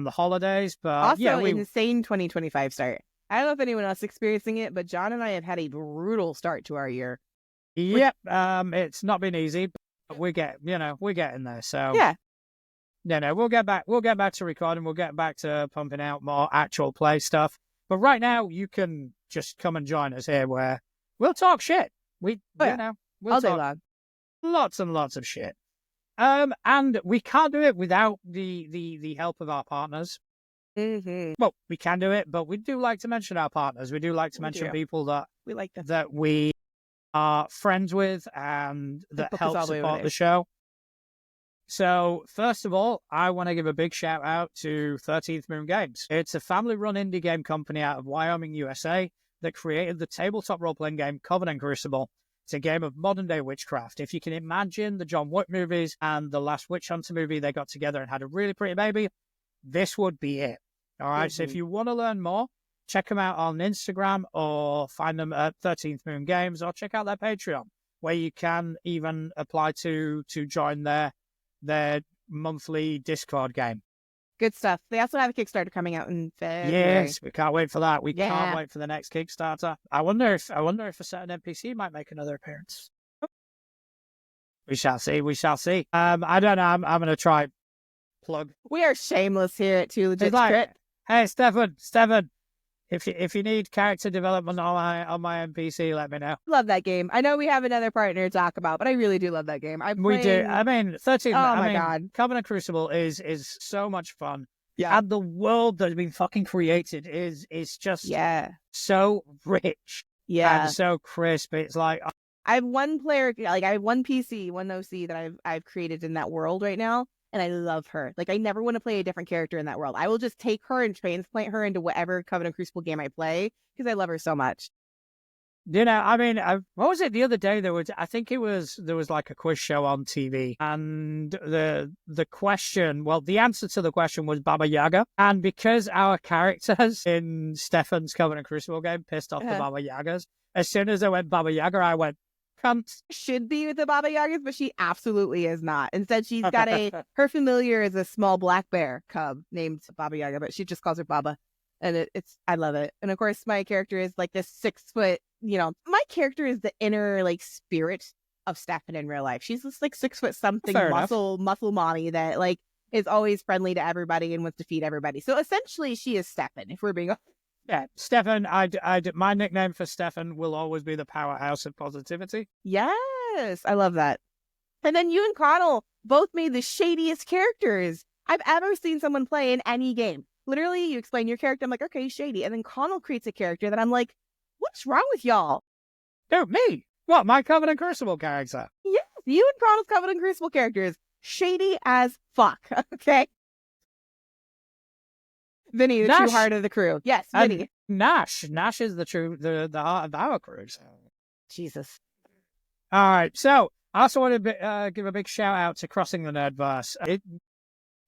holidays, but also insane 2025 start. I don't know if anyone else is experiencing it, but John and I have had a brutal start to our year. Yep. It's not been easy, but we're getting there. So yeah. We'll get back to recording. We'll get back to pumping out more actual play stuff. But right now, you can just come and join us here where we'll talk shit. We'll all day long. Lots and lots of shit. And we can't do it without the help of our partners. Mm-hmm. Well, we can do it, but we do like to mention our partners. We do like to mention people that we like that we are friends with and that help support the show. So, first of all, I want to give a big shout out to 13th Moon Games. It's a family-run indie game company out of Wyoming, USA, that created the tabletop role-playing game Covenant Crucible. It's a game of modern-day witchcraft. If you can imagine the John Wick movies and the last Witch Hunter movie, they got together and had a really pretty baby, this would be it. All right, So if you want to learn more, check them out on Instagram or find them at 13th Moon Games or check out their Patreon, where you can even apply to join their monthly Discord game. Good stuff. They also have a Kickstarter coming out in February. Yes, we can't wait for that. We can't wait for the next Kickstarter. I wonder if a certain NPC might make another appearance. We shall see. I don't know. I'm going to try plug. We are shameless here at Two Legit Crit. Hey, Stefan. If you need character development on my NPC, let me know. Love that game. I know we have another partner to talk about, but I really do love that game. We do. I mean, 13. Oh my god, Covenant Crucible is so much fun. Yeah, and the world that's been fucking created is just so rich. Yeah, and so crisp. It's like I have one player, like I have one PC, one OC that I've created in that world right now. And I love her. Like, I never want to play a different character in that world. I will just take her and transplant her into whatever Covenant Crucible game I play because I love her so much. I mean, what was it the other day? There was like a quiz show on TV, and the question, well, the answer to the question was Baba Yaga, and because our characters in Stefan's Covenant Crucible game pissed off the Baba Yagas, as soon as I went Baba Yaga, I went. Should be with the Baba Yagas, but she absolutely is not. Instead, she's got her familiar is a small black bear cub named Baba Yaga, but she just calls her Baba, and I love it. And of course, my character is like this 6 foot. My character is the inner like spirit of Stefan in real life. She's this like 6 foot something muscle mommy that like is always friendly to everybody and wants to feed everybody. So essentially, she is Stefan. If we're being Yeah, Stefan, my nickname for Stefan will always be the powerhouse of positivity. Yes, I love that. And then you and Connell both made the shadiest characters I've ever seen someone play in any game. Literally, you explain your character, I'm like, okay, shady. And then Connell creates a character that I'm like, what's wrong with y'all? No, me. What, my Covenant Crucible character? Yes, you and Connell's Covenant Crucible characters. Shady as fuck, okay? Vinny, the true heart of the crew. Yes, Vinny. Nash is the heart of our crew. So. Jesus. All right. So I also want to give a big shout out to Crossing the Nerdverse.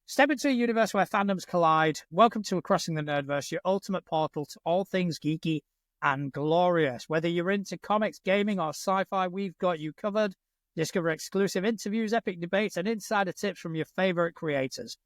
Step into a universe where fandoms collide. Welcome to Crossing the Nerdverse, your ultimate portal to all things geeky and glorious. Whether you're into comics, gaming, or sci-fi, we've got you covered. Discover exclusive interviews, epic debates, and insider tips from your favorite creators.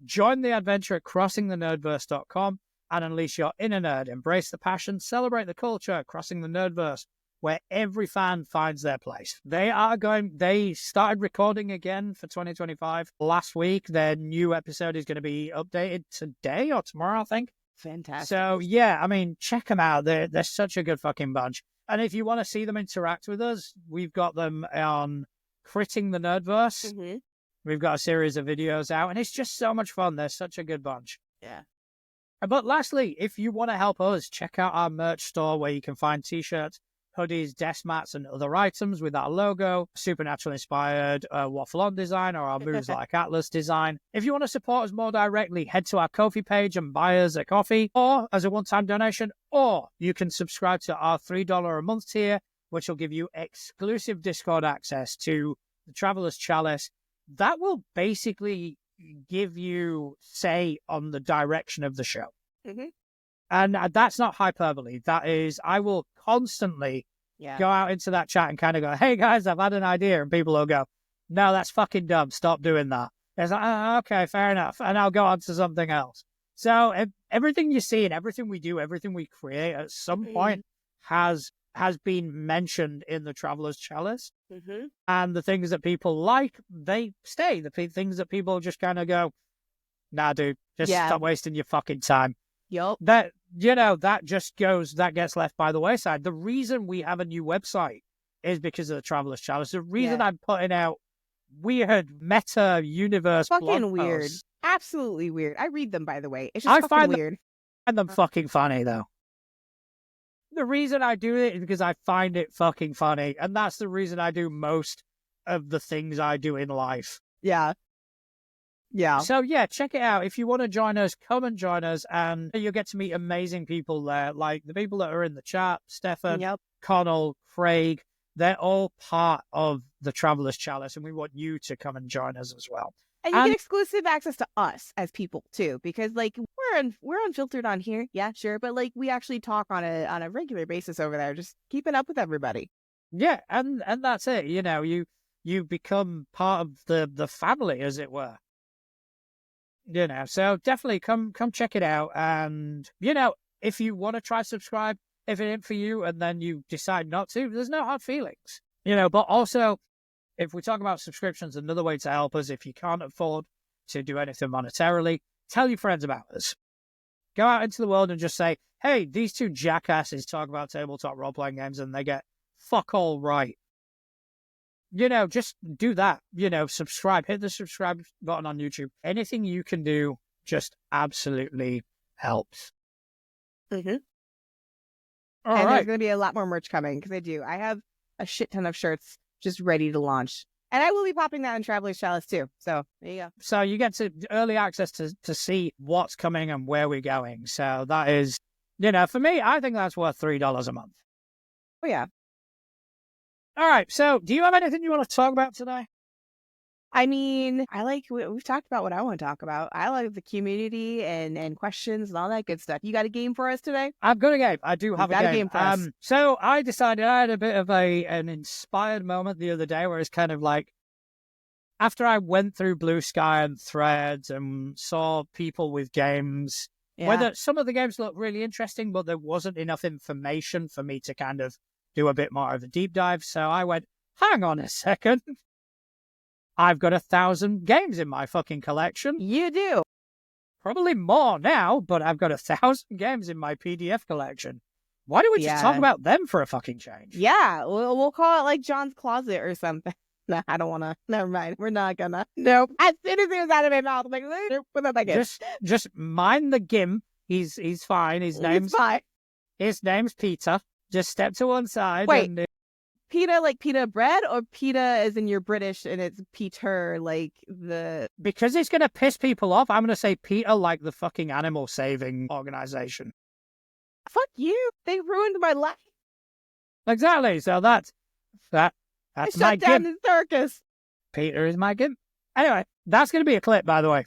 Join the adventure at crossingthenerdverse.com and unleash your inner nerd. Embrace the passion, celebrate the culture. Crossing the Nerdverse, where every fan finds their place. They started recording again for 2025 last week. Their new episode is going to be updated today or tomorrow, I think. Fantastic. So, yeah, I mean, check them out. They're such a good fucking bunch. And if you want to see them interact with us, we've got them on Critting the Nerdverse. Mm-hmm. We've got a series of videos out, and it's just so much fun. They're such a good bunch. Yeah. But lastly, if you want to help us, check out our merch store where you can find t-shirts, hoodies, desk mats, and other items with our logo, Supernatural-inspired waffle-on design, or our Moves Like Atlas design. If you want to support us more directly, head to our Ko-fi page and buy us a coffee, or as a one-time donation, or you can subscribe to our $3 a month tier, which will give you exclusive Discord access to the Traveler's Chalice. That will basically give you say on the direction of the show. Mm-hmm. And that's not hyperbole. That is, I will constantly go out into that chat and kind of go, hey guys, I've had an idea. And people will go, no, that's fucking dumb. Stop doing that. It's like, oh, okay, fair enough. And I'll go on to something else. So everything you see and everything we do, everything we create at some point has been mentioned in the Traveler's Chalice. And the things that people like, they stay. The things that people just kind of go, nah, dude, just stop wasting your fucking time. Yup. That, that gets left by the wayside. The reason we have a new website is because of the Traveler's Chalice. The reason I'm putting out weird meta universe fucking weird. Posts, absolutely weird. I read them, by the way. It's just fucking weird. I find them fucking funny, though. The reason I do it is because I find it fucking funny, and that's the reason I do most of the things I do in life. Yeah. So check it out. If you want to join us, come and join us, and you'll get to meet amazing people there, like the people that are in the chat, Stefan, Connell, Craig. They're all part of the Traveler's Chalice, and we want you to come and join us as well. And you get exclusive access to us as people too, because like we're unfiltered on here, yeah, sure, but like we actually talk on a regular basis over there, just keeping up with everybody. Yeah, and that's it. You become part of the family, as it were. So definitely come check it out, and if you want to try subscribe, if it ain't for you, and then you decide not to, there's no hard feelings. But also, if we talk about subscriptions, another way to help us, if you can't afford to do anything monetarily, tell your friends about us. Go out into the world and just say, hey, these two jackasses talk about tabletop role-playing games and they get fuck all right. Just do that. Subscribe. Hit the subscribe button on YouTube. Anything you can do just absolutely helps. All right. There's going to be a lot more merch coming, because I have a shit ton of shirts just ready to launch. And I will be popping that in Traveler's Chalice too. So there you go. So you get to early access to see what's coming and where we're going. So that is, for me, I think that's worth $3 a month. Oh, yeah. All right. So do you have anything you want to talk about today? I mean, we've talked about what I want to talk about. I like the community and questions and all that good stuff. You got a game for us today? I've got a game. I do have a game for us. So I decided I had a bit of an inspired moment the other day where it's kind of like, after I went through Blue Sky and Threads and saw people with games, whether some of the games looked really interesting, but there wasn't enough information for me to kind of do a bit more of a deep dive. So I went, hang on a second. I've got 1,000 games in my fucking collection. You do. Probably more now, but I've got 1,000 games in my PDF collection. Why don't we just talk about them for a fucking change? Yeah, we'll call it like John's Closet or something. No, I don't want to. Never mind. We're not gonna. Nope. As soon as it was out of my mouth, I'm like, nope, put that back in. Just mind the gimp. He's fine. His name's Peter. Just step to one side. Wait. Pita like pita bread, or pita as in you're British and it's Peter like the... Because it's going to piss people off, I'm going to say Peter like the fucking animal saving organization. Fuck you. They ruined my life. Exactly. So that's my gimp. Shut down the circus. Peter is my gimp. Anyway, that's going to be a clip, by the way.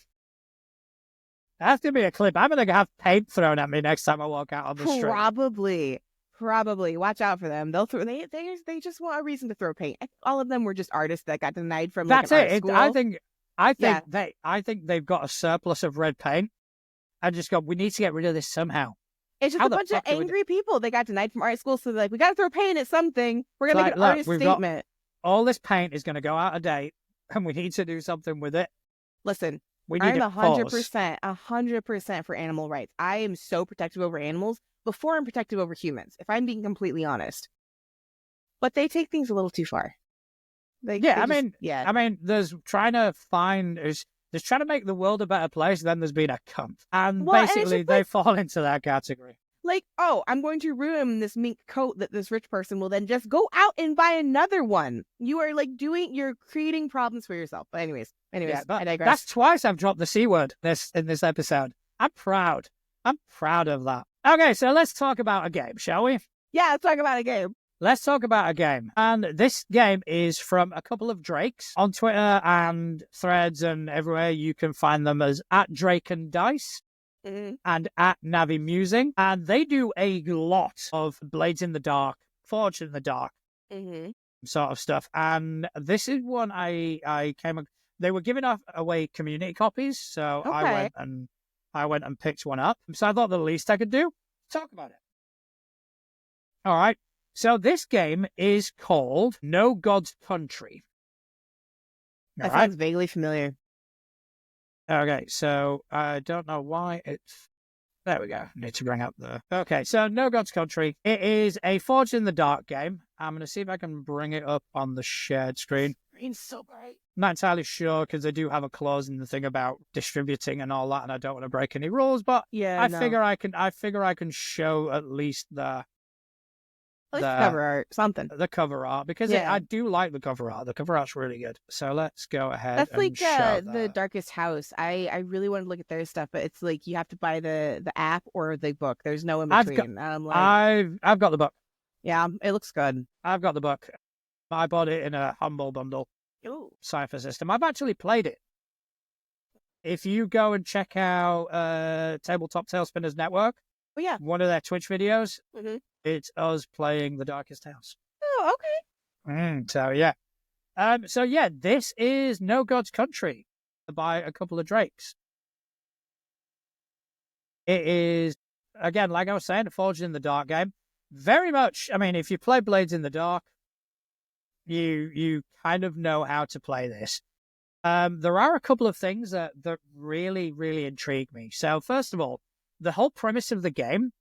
That's going to be a clip. I'm going to have paint thrown at me next time I walk out on the street. Probably. Watch out for them. They'll throw. They just want a reason to throw paint. All of them were just artists that got denied from. Like, that's it. School. I think they've got a surplus of red paint. I just go, we need to get rid of this somehow. It's just a bunch of angry people. They got denied from art school, so they're like, we got to throw paint at something. We're gonna make an artist statement. All this paint is going to go out of date, and we need to do something with it. Listen, I'm 100% for animal rights. I am so protective over animals before I'm protective over humans, if I'm being completely honest. But they take things a little too far. I mean, there's trying to make the world a better place, then there's been a cunt. And basically, they fall into that category. Like, oh, I'm going to ruin this mink coat that this rich person will then just go out and buy another one. You are you're creating problems for yourself. But anyways, I digress. That's twice I've dropped the C word in this episode. I'm proud of that. Okay, so let's talk about a game, shall we? Yeah, let's talk about a game. Let's talk about a game. And this game is from a couple of Drakes on Twitter and Threads and everywhere. You can find them as @DrakeandDice and @NaviMusing. And they do a lot of Blades in the Dark, Forged in the Dark sort of stuff. And this is one I came... They were giving away community copies, so I went and I went and picked one up. So I thought the least I could do, talk about it. All right. So this game is called No God's Country. That sounds vaguely familiar. Okay, so I don't know why it's... There we go. I need to bring up the... Okay, so No God's Country. It is a Forged in the Dark game. I'm going to see if I can bring it up on the shared screen. Screen's so bright. I'm not entirely sure because they do have a clause in the thing about distributing and all that, and I don't want to break any rules. But I figure I can show at least the cover art, something. The cover art, because I do like the cover art. The cover art's really good. So let's go ahead. That's like the Darkest House. I really want to look at their stuff, but it's like you have to buy the app or the book. There's no in between. I've got the book. Yeah, it looks good. I've got the book. I bought it in a Humble Bundle. Ooh. Cipher System. I've actually played it. If you go and check out Tabletop Tailspinners Network, one of their Twitch videos, it's us playing The Darkest House. Oh, okay. So yeah. This is No God's Country by a couple of Drakes. It is, again, like I was saying, a Forged in the Dark game. Very much, I mean, if you play Blades in the Dark, you kind of know how to play this. There are a couple of things that really, really intrigue me. So first of all, the whole premise of the game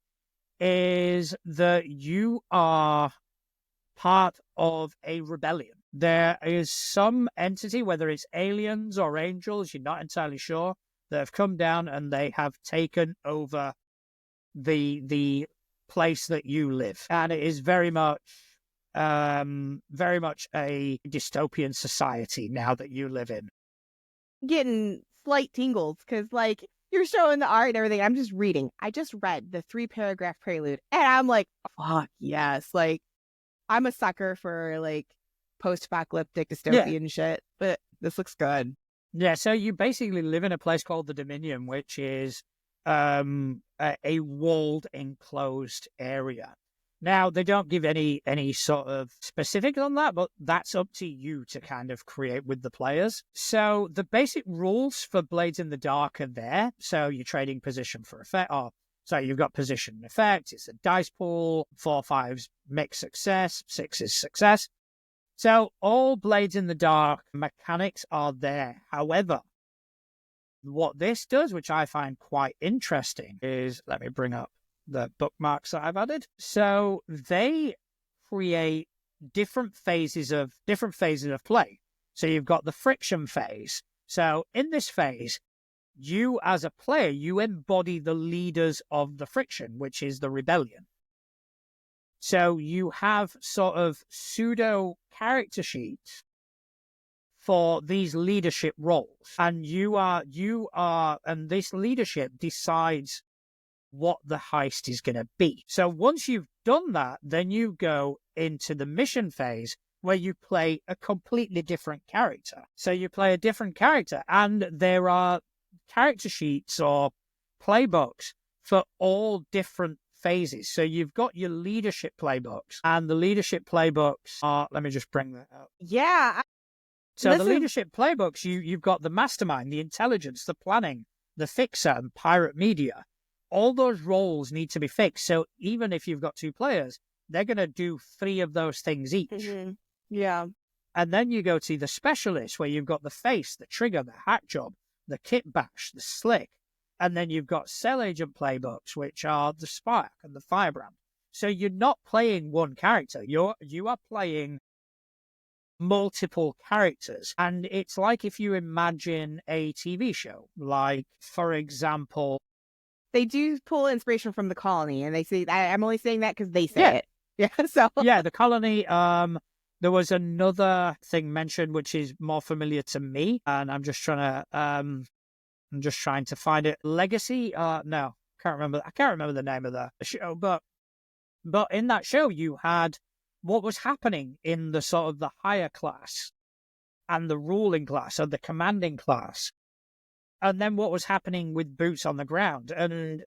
is that you are part of a rebellion. There is some entity, whether it's aliens or angels, you're not entirely sure, that have come down and they have taken over the place that you live. And it is very much a dystopian society now that you live in. Getting slight tingles because, like, you're showing the art and everything. I'm just reading. I just read the 3-paragraph prelude, and I'm like, fuck yes. Like, I'm a sucker for, like, post-apocalyptic dystopian shit, but this looks good. Yeah, so you basically live in a place called the Dominion, which is a walled, enclosed area. Now, they don't give any sort of specifics on that, but that's up to you to kind of create with the players. So the basic rules for Blades in the Dark are there. So you're trading position for effect. You've got position and effect. It's a dice pool. 4, 5s make success. 6 is success. So all Blades in the Dark mechanics are there. However, what this does, which I find quite interesting, is, let me bring up the bookmarks that I've added. So they create different phases of play. So you've got the friction phase. So in this phase, you as a player, you embody the leaders of the friction, which is the rebellion. So you have sort of pseudo character sheets for these leadership roles. And and this leadership decides what the heist is going to be. So once you've done that, then you go into the mission phase where you play a completely different character. So you play a different character, and there are character sheets or playbooks for all different phases. So you've got your leadership playbooks, and the leadership playbooks are, let me just bring that up. Yeah. So the leadership playbooks, you've got the mastermind, the intelligence, the planning, the fixer, and pirate media. All those roles need to be fixed. So even if you've got 2 players, they're going to do 3 of those things each. Mm-hmm. Yeah. And then you go to the specialist, where you've got the face, the trigger, the hack job, the kit bash, the slick. And then you've got cell agent playbooks, which are the spark and the firebrand. So you're not playing one character. You are playing multiple characters. And it's like if you imagine a TV show, like, for example, they do pull inspiration from The Colony, and they say, I'm only saying that because they say it. Yeah. So The Colony. There was another thing mentioned which is more familiar to me, and I'm just trying to find it. Legacy. No, can't remember. I can't remember the name of the show, but in that show you had what was happening in the sort of the higher class and the ruling class, or the commanding class. And then what was happening with boots on the ground. And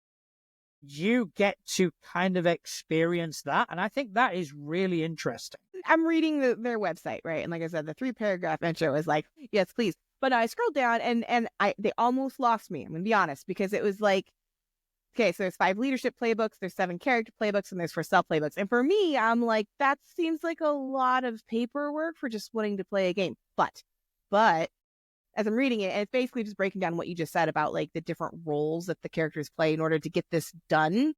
you get to kind of experience that. And I think that is really interesting. I'm reading their website, right? And like I said, the 3-paragraph intro is like, yes, please But I scrolled down and they almost lost me. I'm gonna be honest, because it was like, okay, so there's 5 leadership playbooks, there's 7 character playbooks, and there's 4 self playbooks. And for me, I'm like, that seems like a lot of paperwork for just wanting to play a game. But as I'm reading it, and it's basically just breaking down what you just said about like the different roles that the characters play in order to get this done.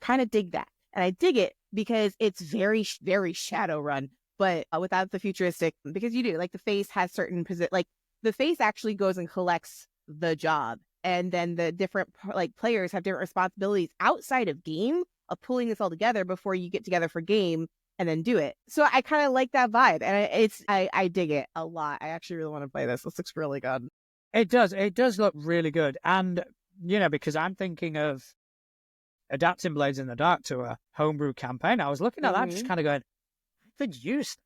Kind of dig that. And I dig it because it's very, very Shadowrun, but without the futuristic, because you do, like the face has certain like the face actually goes and collects the job. And then the different like players have different responsibilities outside of game of pulling this all together before you get together for game and then do it. So I kind of like that vibe, and I dig it a lot. I actually really want to play this. This looks really good. It does look really good. And, you know, because I'm thinking of adapting Blades in the Dark to a homebrew campaign, I was looking at that just kind of going, I could use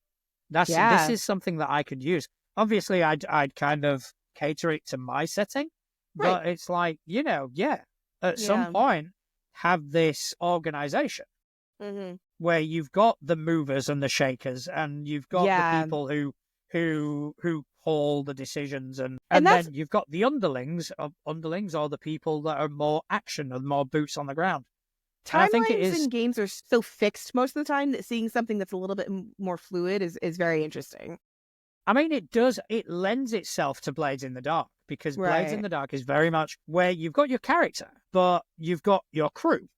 that. This is something that I could use. Obviously, I'd kind of cater it to my setting, but it's like, you know, at some point, have this organization where you've got the movers and the shakers, and you've got the people who call the decisions, and then you've got the underlings or the people that are more action and more boots on the ground. Timelines in games are so fixed most of the time that seeing something that's a little bit more fluid is very interesting. I mean, it lends itself to Blades in the Dark, because Blades in the Dark is very much where you've got your character, but you've got your crew.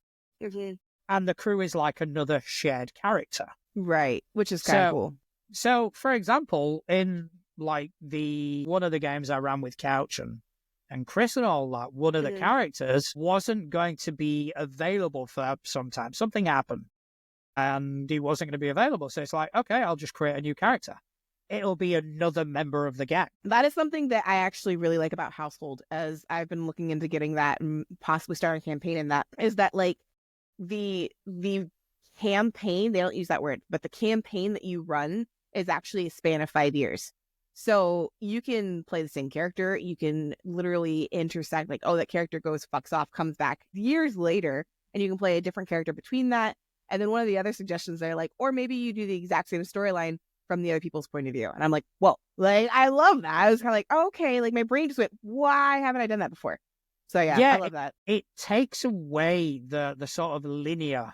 And the crew is like another shared character. Right, which is kind of cool. So, for example, in like one of the games I ran with Couch and Chris and all that, one of the characters wasn't going to be available for some time. Something happened and he wasn't going to be available. So it's like, okay, I'll just create a new character. It'll be another member of the gang. That is something that I actually really like about Household, as I've been looking into getting that and possibly starting a campaign in that, is that like the campaign, they don't use that word, but the campaign that you run is actually a span of 5 years. So you can play the same character. You can literally intersect, like, oh, that character goes, fucks off, comes back years later, and you can play a different character between that. And then one of the other suggestions they're like, or maybe you do the exact same storyline from the other people's point of view. And I'm like, whoa, like, I love that. I was kind of like, oh, okay, like my brain just went, why haven't I done that before? So I love that. It takes away the sort of linear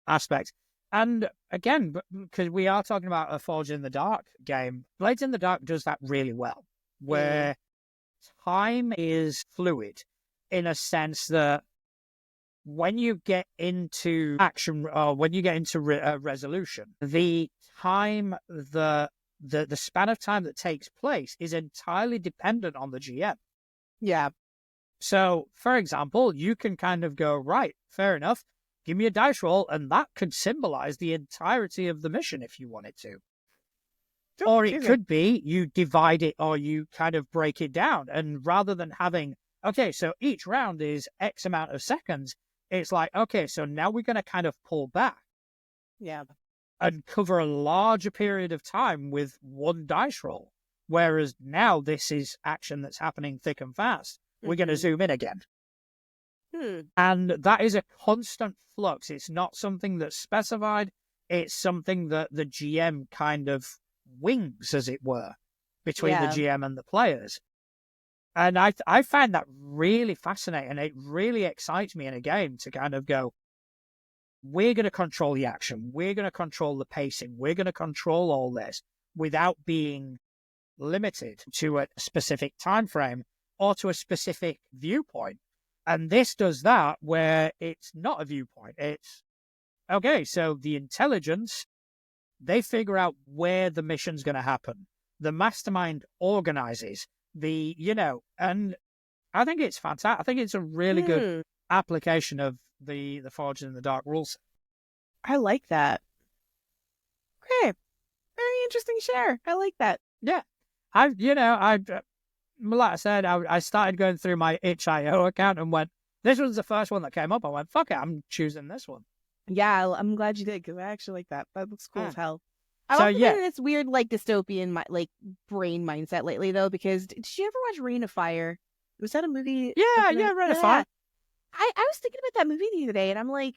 aspect. And again, because we are talking about a Forged in the Dark game, Blades in the Dark does that really well, where time is fluid in a sense that when you get into action or when you get into resolution, the time, the span of time that takes place is entirely dependent on the GM. Yeah. So, for example, you can kind of go, right, fair enough, give me a dice roll, and that could symbolize the entirety of the mission if you wanted to. Or it could be you divide it or you kind of break it down. And rather than having, okay, so each round is X amount of seconds, it's like, okay, so now we're going to kind of pull back. Yeah. And cover a larger period of time with one dice roll. Whereas now this is action that's happening thick and fast. We're going to zoom in again. And that is a constant flux. It's not something that's specified. It's something that the GM kind of wings, as it were, between the GM and the players. And I find that really fascinating. It really excites me in a game to kind of go, we're going to control the action. We're going to control the pacing. We're going to control all this without being limited to a specific time frame or to a specific viewpoint. And this does that where it's not a viewpoint. It's, okay, so the intelligence, they figure out where the mission's going to happen. The mastermind organizes and I think it's fantastic. I think it's a really good application of the Forged in the Dark rules. I like that. Okay. Very interesting share. I like that. Yeah. Like I said, I started going through my itch.io account and went, this was the first one that came up. I went, fuck it, I'm choosing this one. Yeah, I'm glad you did, because I actually like that. That looks cool as hell. I've also been in this weird, like, dystopian, brain mindset lately, though, because did you ever watch Reign of Fire? Was that a movie? Yeah, Reign of Fire. I was thinking about that movie the other day, and I'm like,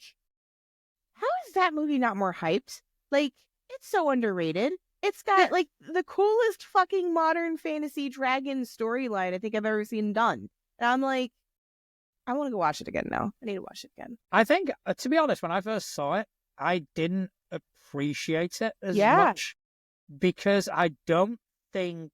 how is that movie not more hyped? Like, it's so underrated. It's got like the coolest fucking modern fantasy dragon storyline I think I've ever seen done. And I'm like, I want to go watch it again now. I need to watch it again. I think, to be honest, when I first saw it, I didn't appreciate it as much because I don't think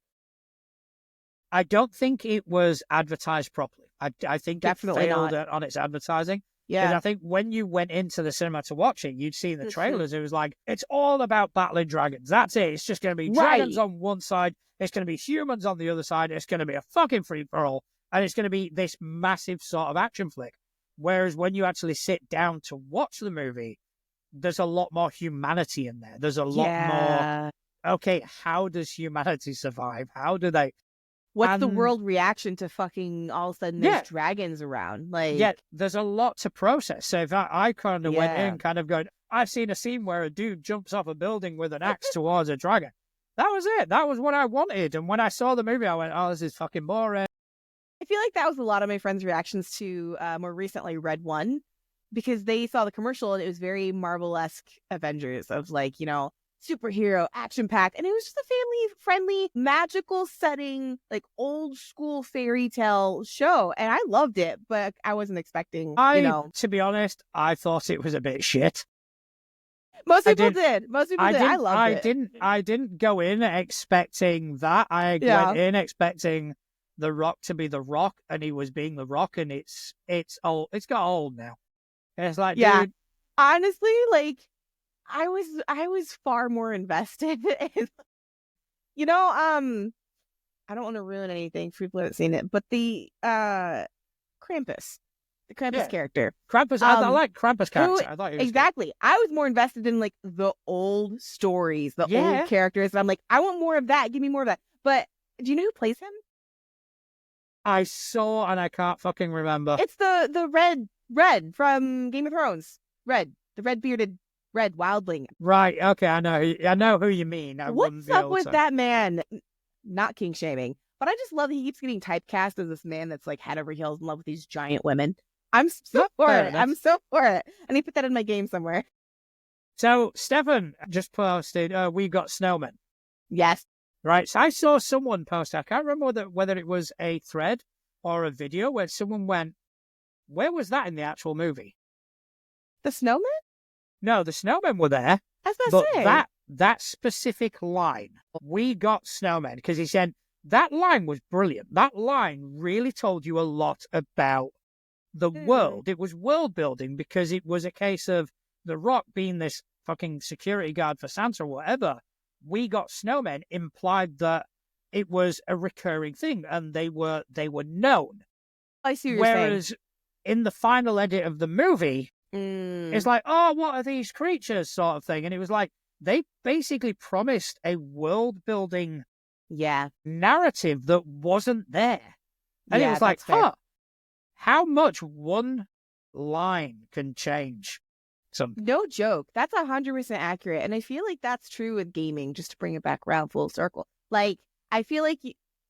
it was advertised properly. I think Definitely it failed not. on its advertising. Yeah. And I think when you went into the cinema to watch it, you'd see the trailers. It was like, it's all about battling dragons. That's it. It's just going to be dragons on one side. It's going to be humans on the other side. It's going to be a fucking free-for-all. And it's going to be this massive sort of action flick. Whereas when you actually sit down to watch the movie, there's a lot more humanity in there. There's a lot more, okay, how does humanity survive? How do they... What's the world reaction to fucking all of a sudden there's dragons around? Like, yeah, there's a lot to process. So if I kind of went in kind of going, I've seen a scene where a dude jumps off a building with an axe towards a dragon. That was it. That was what I wanted. And when I saw the movie, I went, oh, this is fucking boring. I feel like that was a lot of my friends' reactions to more recently Red One, because they saw the commercial and it was very Marvel-esque Avengers of like, you know, superhero action packed, and it was just a family friendly magical setting, like old school fairy tale show, and I loved it, but I wasn't expecting, to be honest, I thought it was a bit shit. Most people did. I loved it. I didn't go in expecting that. I went in expecting The Rock to be The Rock, and he was being The Rock, and it's old. It's got old now. It's like, dude, honestly, like I was far more invested in, you know, I don't want to ruin anything for people who haven't seen it, but the Krampus. The Krampus character. Krampus, I like Krampus character. I thought he was exactly. Good. I was more invested in like the old stories, the old characters. And I'm like, I want more of that. Give me more of that. But do you know who plays him? I saw and I can't fucking remember. It's the red from Game of Thrones. The red bearded red wildling. Right. Okay. I know who you mean. What's up with that man? Not king shaming, but I just love that he keeps getting typecast as this man that's like head over heels in love with these giant women. I'm so for it. I'm so for it. I need to put that in my game somewhere. So Stefan just posted, we got snowmen. Yes. Right. So I saw someone post, I can't remember whether it was a thread or a video where someone went, where was that in the actual movie? The snowmen? No, the snowmen were there. I was going to say. That specific line, we got snowmen, because he said that line was brilliant. That line really told you a lot about the world. It was world building because it was a case of The Rock being this fucking security guard for Santa or whatever. We got snowmen implied that it was a recurring thing and they were known. I see what you're saying. Whereas in the final edit of the movie, it's like, oh, what are these creatures sort of thing. And it was like, they basically promised a world building narrative that wasn't there. And it was like, how much one line can change something. No joke. That's 100% accurate. And I feel like that's true with gaming, just to bring it back around full circle. Like, I feel like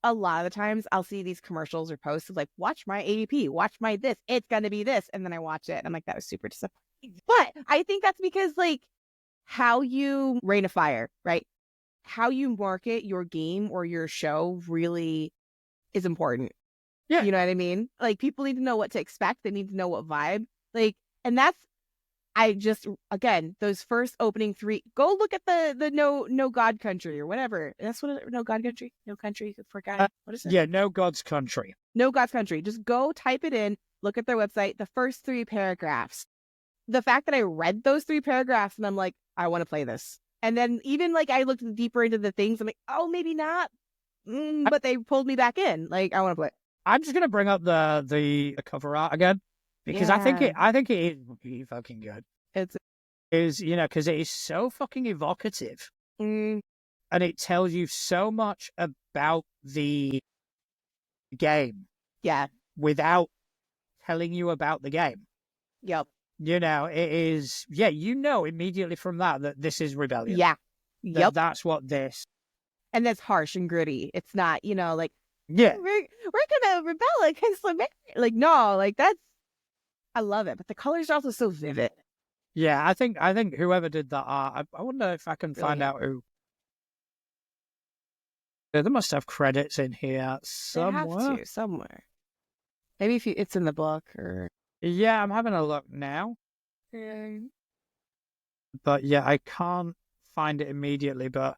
a lot of the times I'll see these commercials or posts of like, watch my ADP, watch my this, it's going to be this. And then I watch it and I'm like, that was super disappointing. But I think that's because like how you rain a fire, right? How you market your game or your show really is important. Yeah. You know what I mean? Like people need to know what to expect. They need to know what vibe. Like, and that's, I just, again, those first opening 3, go look at the no God country or whatever. That's what, no God country? No country for God. What is it? Yeah, no God's country. No God's country. Just go type it in, look at their website, the first 3 paragraphs. The fact that I read those 3 paragraphs and I'm like, I want to play this. And then even like I looked deeper into the things, I'm like, oh, maybe not. But they pulled me back in. Like, I want to play. I'm just gonna bring up the cover art again because I think it is really fucking good. Because it is so fucking evocative, and it tells you so much about the game. Yeah, without telling you about the game. Yep. It is. Yeah, immediately from that this is rebellion. Yeah. Yep. That's what this. And that's harsh and gritty. It's not, like. Yeah, we're gonna rebel against America. Like, no, like that's. I love it, but the colors are also so vivid. Yeah, I think whoever did that art, I wonder if I can find out who. They must have credits in here somewhere. They have to, somewhere. Maybe if it's in the book or... Yeah, I'm having a look now. But yeah, I can't find it immediately. But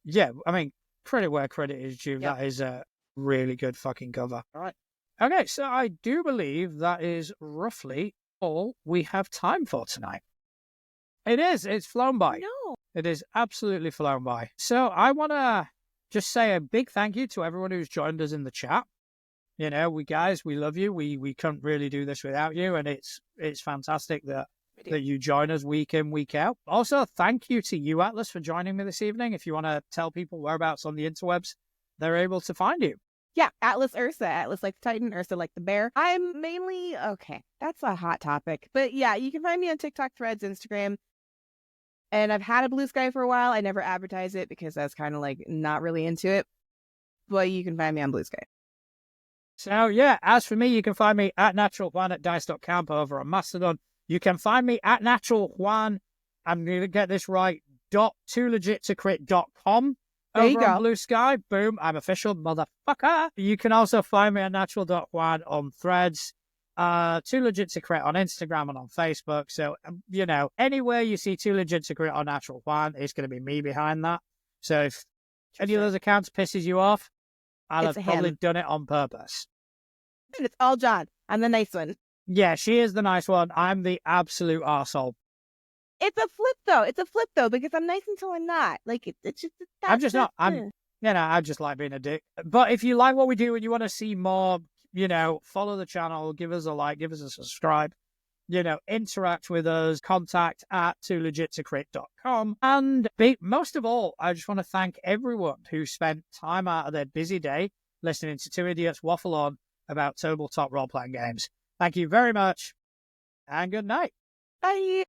yeah, I mean, credit where credit is due. Yep. That is a really good fucking cover. All right. Okay, so I do believe that is roughly all we have time for tonight. It is. It's flown by. No. It is absolutely flown by. So I want to just say a big thank you to everyone who's joined us in the chat. You know, we love you. We couldn't really do this without you, and it's fantastic that you join us week in, week out. Also, thank you to you, Atlas, for joining me this evening. If you want to tell people whereabouts on the interwebs they're able to find you. Yeah, Atlas Ursa. Atlas like the Titan, Ursa like the bear. I'm mainly, okay, that's a hot topic. But yeah, you can find me on TikTok, Threads, Instagram. And I've had a Blue Sky for a while. I never advertise it because I was kind of like not really into it. But you can find me on Blue Sky. So yeah, as for me, you can find me at naturaljuan at dice.camp over on Mastodon. You can find me at naturaljuan, I'm going to get this right, .toolegit2crit.com over on Blue Sky. Boom, I'm official, motherfucker. You can also find me at natural.juan on Threads, Too Legit to Crit on Instagram and on Facebook. So, you know, anywhere you see Too Legit to Crit on Natural Juan, it's going to be me behind that. So if any of those accounts pisses you off, I'll have probably done it on purpose. And it's all John. I'm the nice one. Yeah, she is the nice one. I'm the absolute arsehole. It's a flip though, because I'm nice until I'm not. Like it's just. I'm just not. I just like being a dick. But if you like what we do and you want to see more, you know, follow the channel, give us a like, give us a subscribe. You know, interact with us. Contact at toolegit2crit.com. And most of all, I just want to thank everyone who spent time out of their busy day listening to two idiots waffle on about tabletop role-playing games. Thank you very much, and good night. Bye.